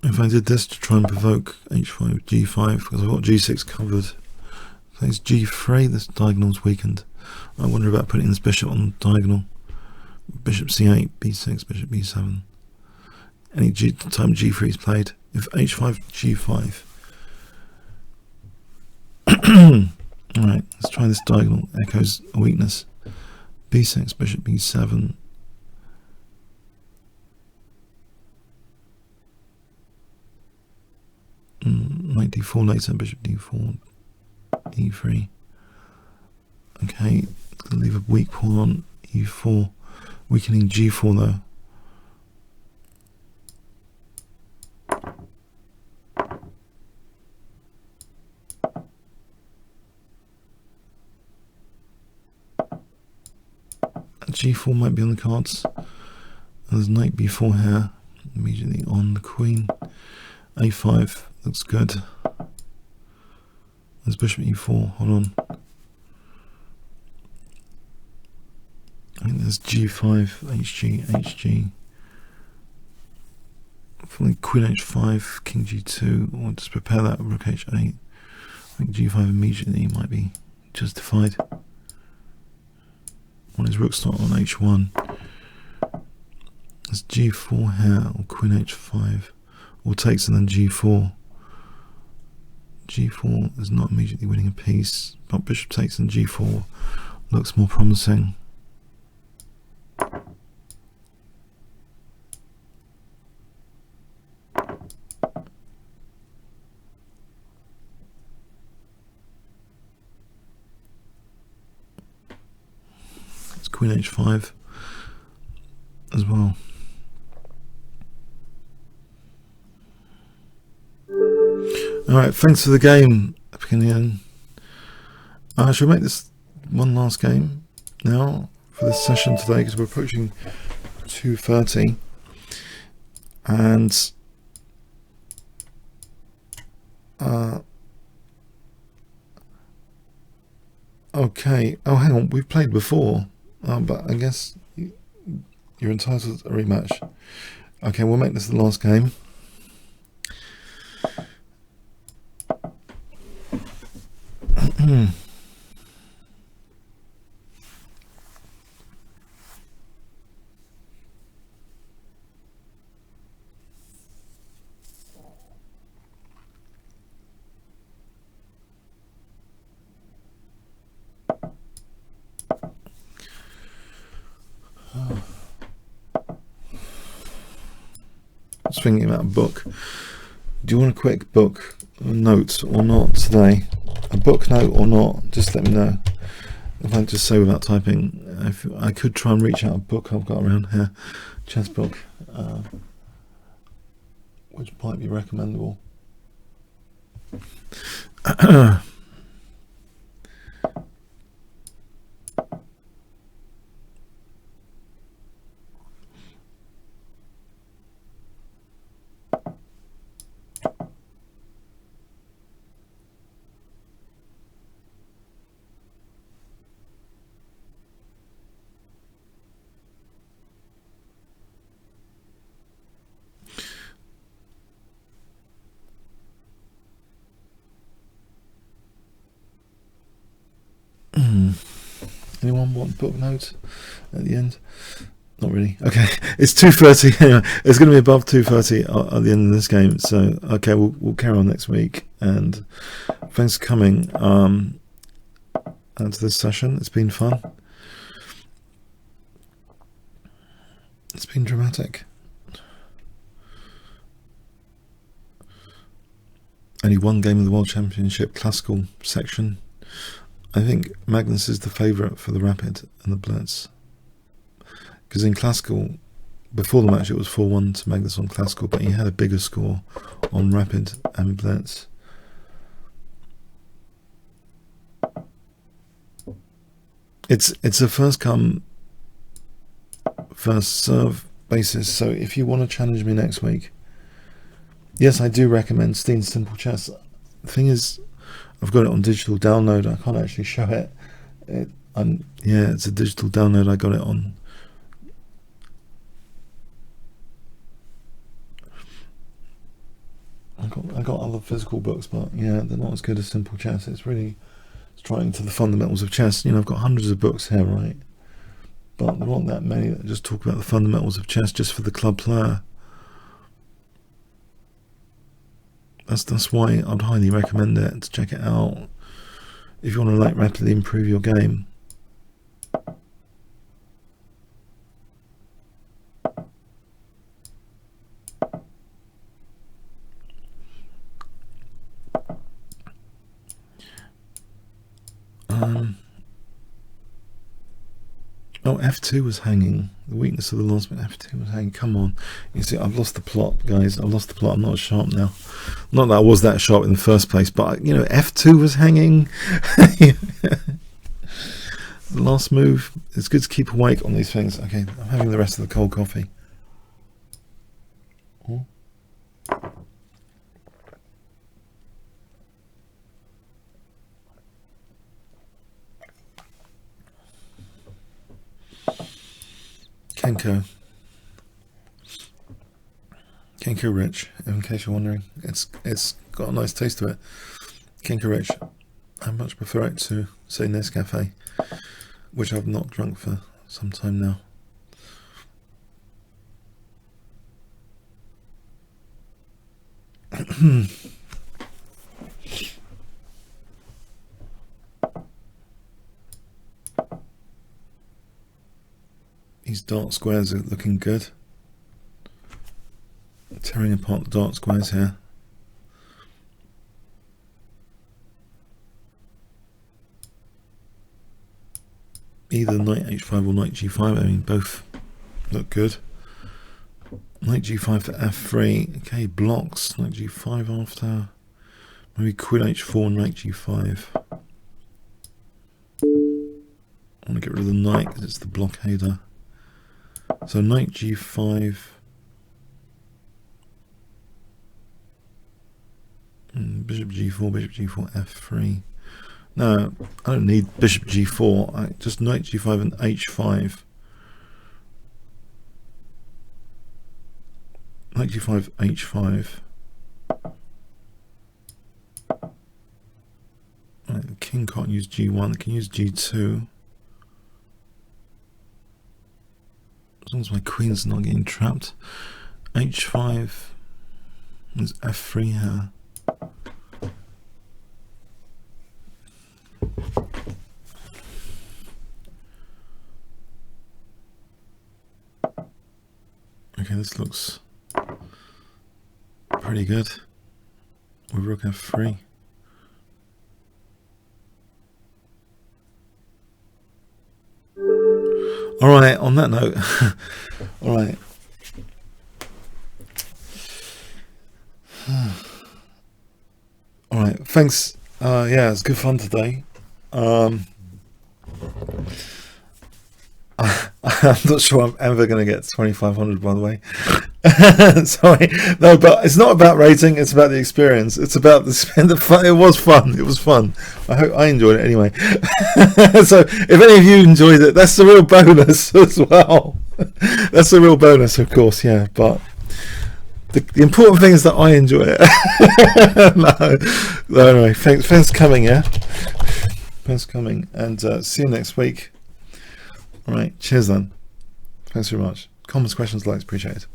If I did this to try and provoke h5, g5, because I've got g6 covered, plays g3, this diagonal's weakened. I wonder about putting this bishop on the diagonal. Bishop c8, b6, bishop b7. Any time g3 is played. If h5, g5. Alright, let's try this diagonal. Echoes a weakness. b6, bishop b7. Knight d4 later, bishop d4, e3. Okay, gonna leave a weak pawn on e4. Weakening g4 though. G4 might be on the cards. There's knight b4 here, immediately on the queen. a5 looks good. There's bishop e4, hold on. I think there's g5, hg, hg. Probably queen h5, king g2, or just prepare that rook h8. I think g5 immediately might be justified. When his rook's not on h1. There's g4 here, or queen h5, or takes and then g4. g4 is not immediately winning a piece, but bishop takes and g4 looks more promising. Queen h5 as well. Alright, thanks for the game, Opinion. I shall make this one last game now for this session today because we're approaching 2:30 and okay, oh hang on, we've played before. But I guess you're entitled to a rematch. Okay, we'll make this the last game. I was thinking about a book. Do you want a quick book note or not today? A book note or not? Just let me know. If I just say without typing, if I could try and reach out a book I've got around here, chess book, which might be recommendable. Anyone want book notes at the end? Not really. Okay, it's 2:30. Anyway, it's going to be above 2:30 at the end of this game. So okay, we'll carry on next week. And thanks for coming to this session. It's been fun. It's been dramatic. Only one game of the World Championship Classical section. I think Magnus is the favourite for the Rapid and the Blitz. Because in Classical, before the match it was 4-1 to Magnus on Classical, but he had a bigger score on Rapid and Blitz. It's a first come, first serve basis, so if you want to challenge me next week, yes, I do recommend Steen's Simple Chess. The thing is, I've got it on digital download. I can't actually show it. Yeah, it's a digital download. I got it on. I got other physical books, but yeah, they're not as good as Simple Chess. It's trying to the fundamentals of chess. You know, I've got hundreds of books here, right? But there aren't that many that just talk about the fundamentals of chess just for the club player. That's why I'd highly recommend it, to check it out if you want to like rapidly improve your game. Oh, F2 was hanging. The weakness of the last bit, F2 was hanging. Come on. You see, I've lost the plot, guys. I've lost the plot. I'm not sharp now. Not that I was that sharp in the first place, but, you know, F2 was hanging. The last move. It's good to keep awake on these things. Okay, I'm having the rest of the cold coffee. Kenko Rich, in case you're wondering. It's got a nice taste to it. Kenko Rich. I much prefer it to, say, Nescafe, which I've not drunk for some time now. These dart squares are looking good. Tearing apart the dart squares here. Either knight h5 or knight g5. I mean, both look good. Knight g5 to f3. Okay, blocks. Knight g5 after. Maybe queen h4, knight g5. I want to get rid of the knight because it's the blockader. So knight g5. Bishop g4, bishop g4, f3. No, I don't need bishop g4. Just knight g5 and h5. Knight g5, h5. Right, the king can't use g1. It can use g2. As long as my queen's not getting trapped. h5. There's f3 here. Okay, this looks pretty good. With rook f3. Alright, on that note, alright. Alright, thanks. Yeah, it's good fun today. I'm not sure I'm ever going to get 2,500, by the way. Sorry. No, but it's not about rating, it's about the experience. It's about the fun. It was fun. It was fun. I hope I enjoyed it anyway. So if any of you enjoyed it, that's the real bonus as well. That's the real bonus, of course, yeah. But the important thing is that I enjoy it. No, anyway, thanks for coming, yeah? Thanks for coming, and see you next week. All right, cheers then. Thanks very much. Comments, questions, likes, appreciated.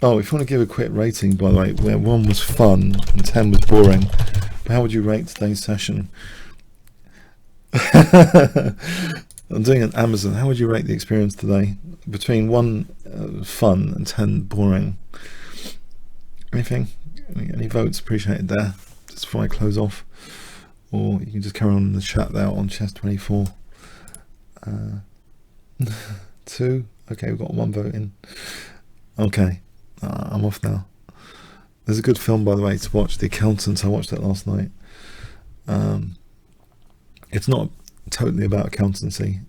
Oh, if you want to give a quick rating, by the way, where 1 was fun and 10 was boring, how would you rate today's session? I'm doing an Amazon. How would you rate the experience today? Between 1 fun and 10 boring. Anything? Any votes appreciated there? Just before I close off. Or you can just carry on in the chat there on Chess24. 2. Okay, we've got 1 vote in. Okay. I'm off now. There's a good film, by the way, to watch, The Accountants. I watched it last night. It's not totally about accountancy.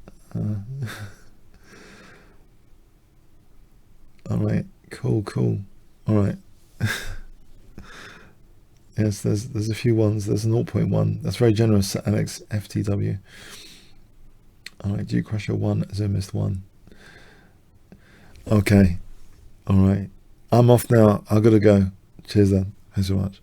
Alright, cool. Alright. Yes, there's a few ones. There's a 0.1. That's very generous, Alex FTW. Alright, Kingscrusher 1, Zoomist 1. Okay. Alright. I'm off now. I've got to go. Cheers then. Thanks so much.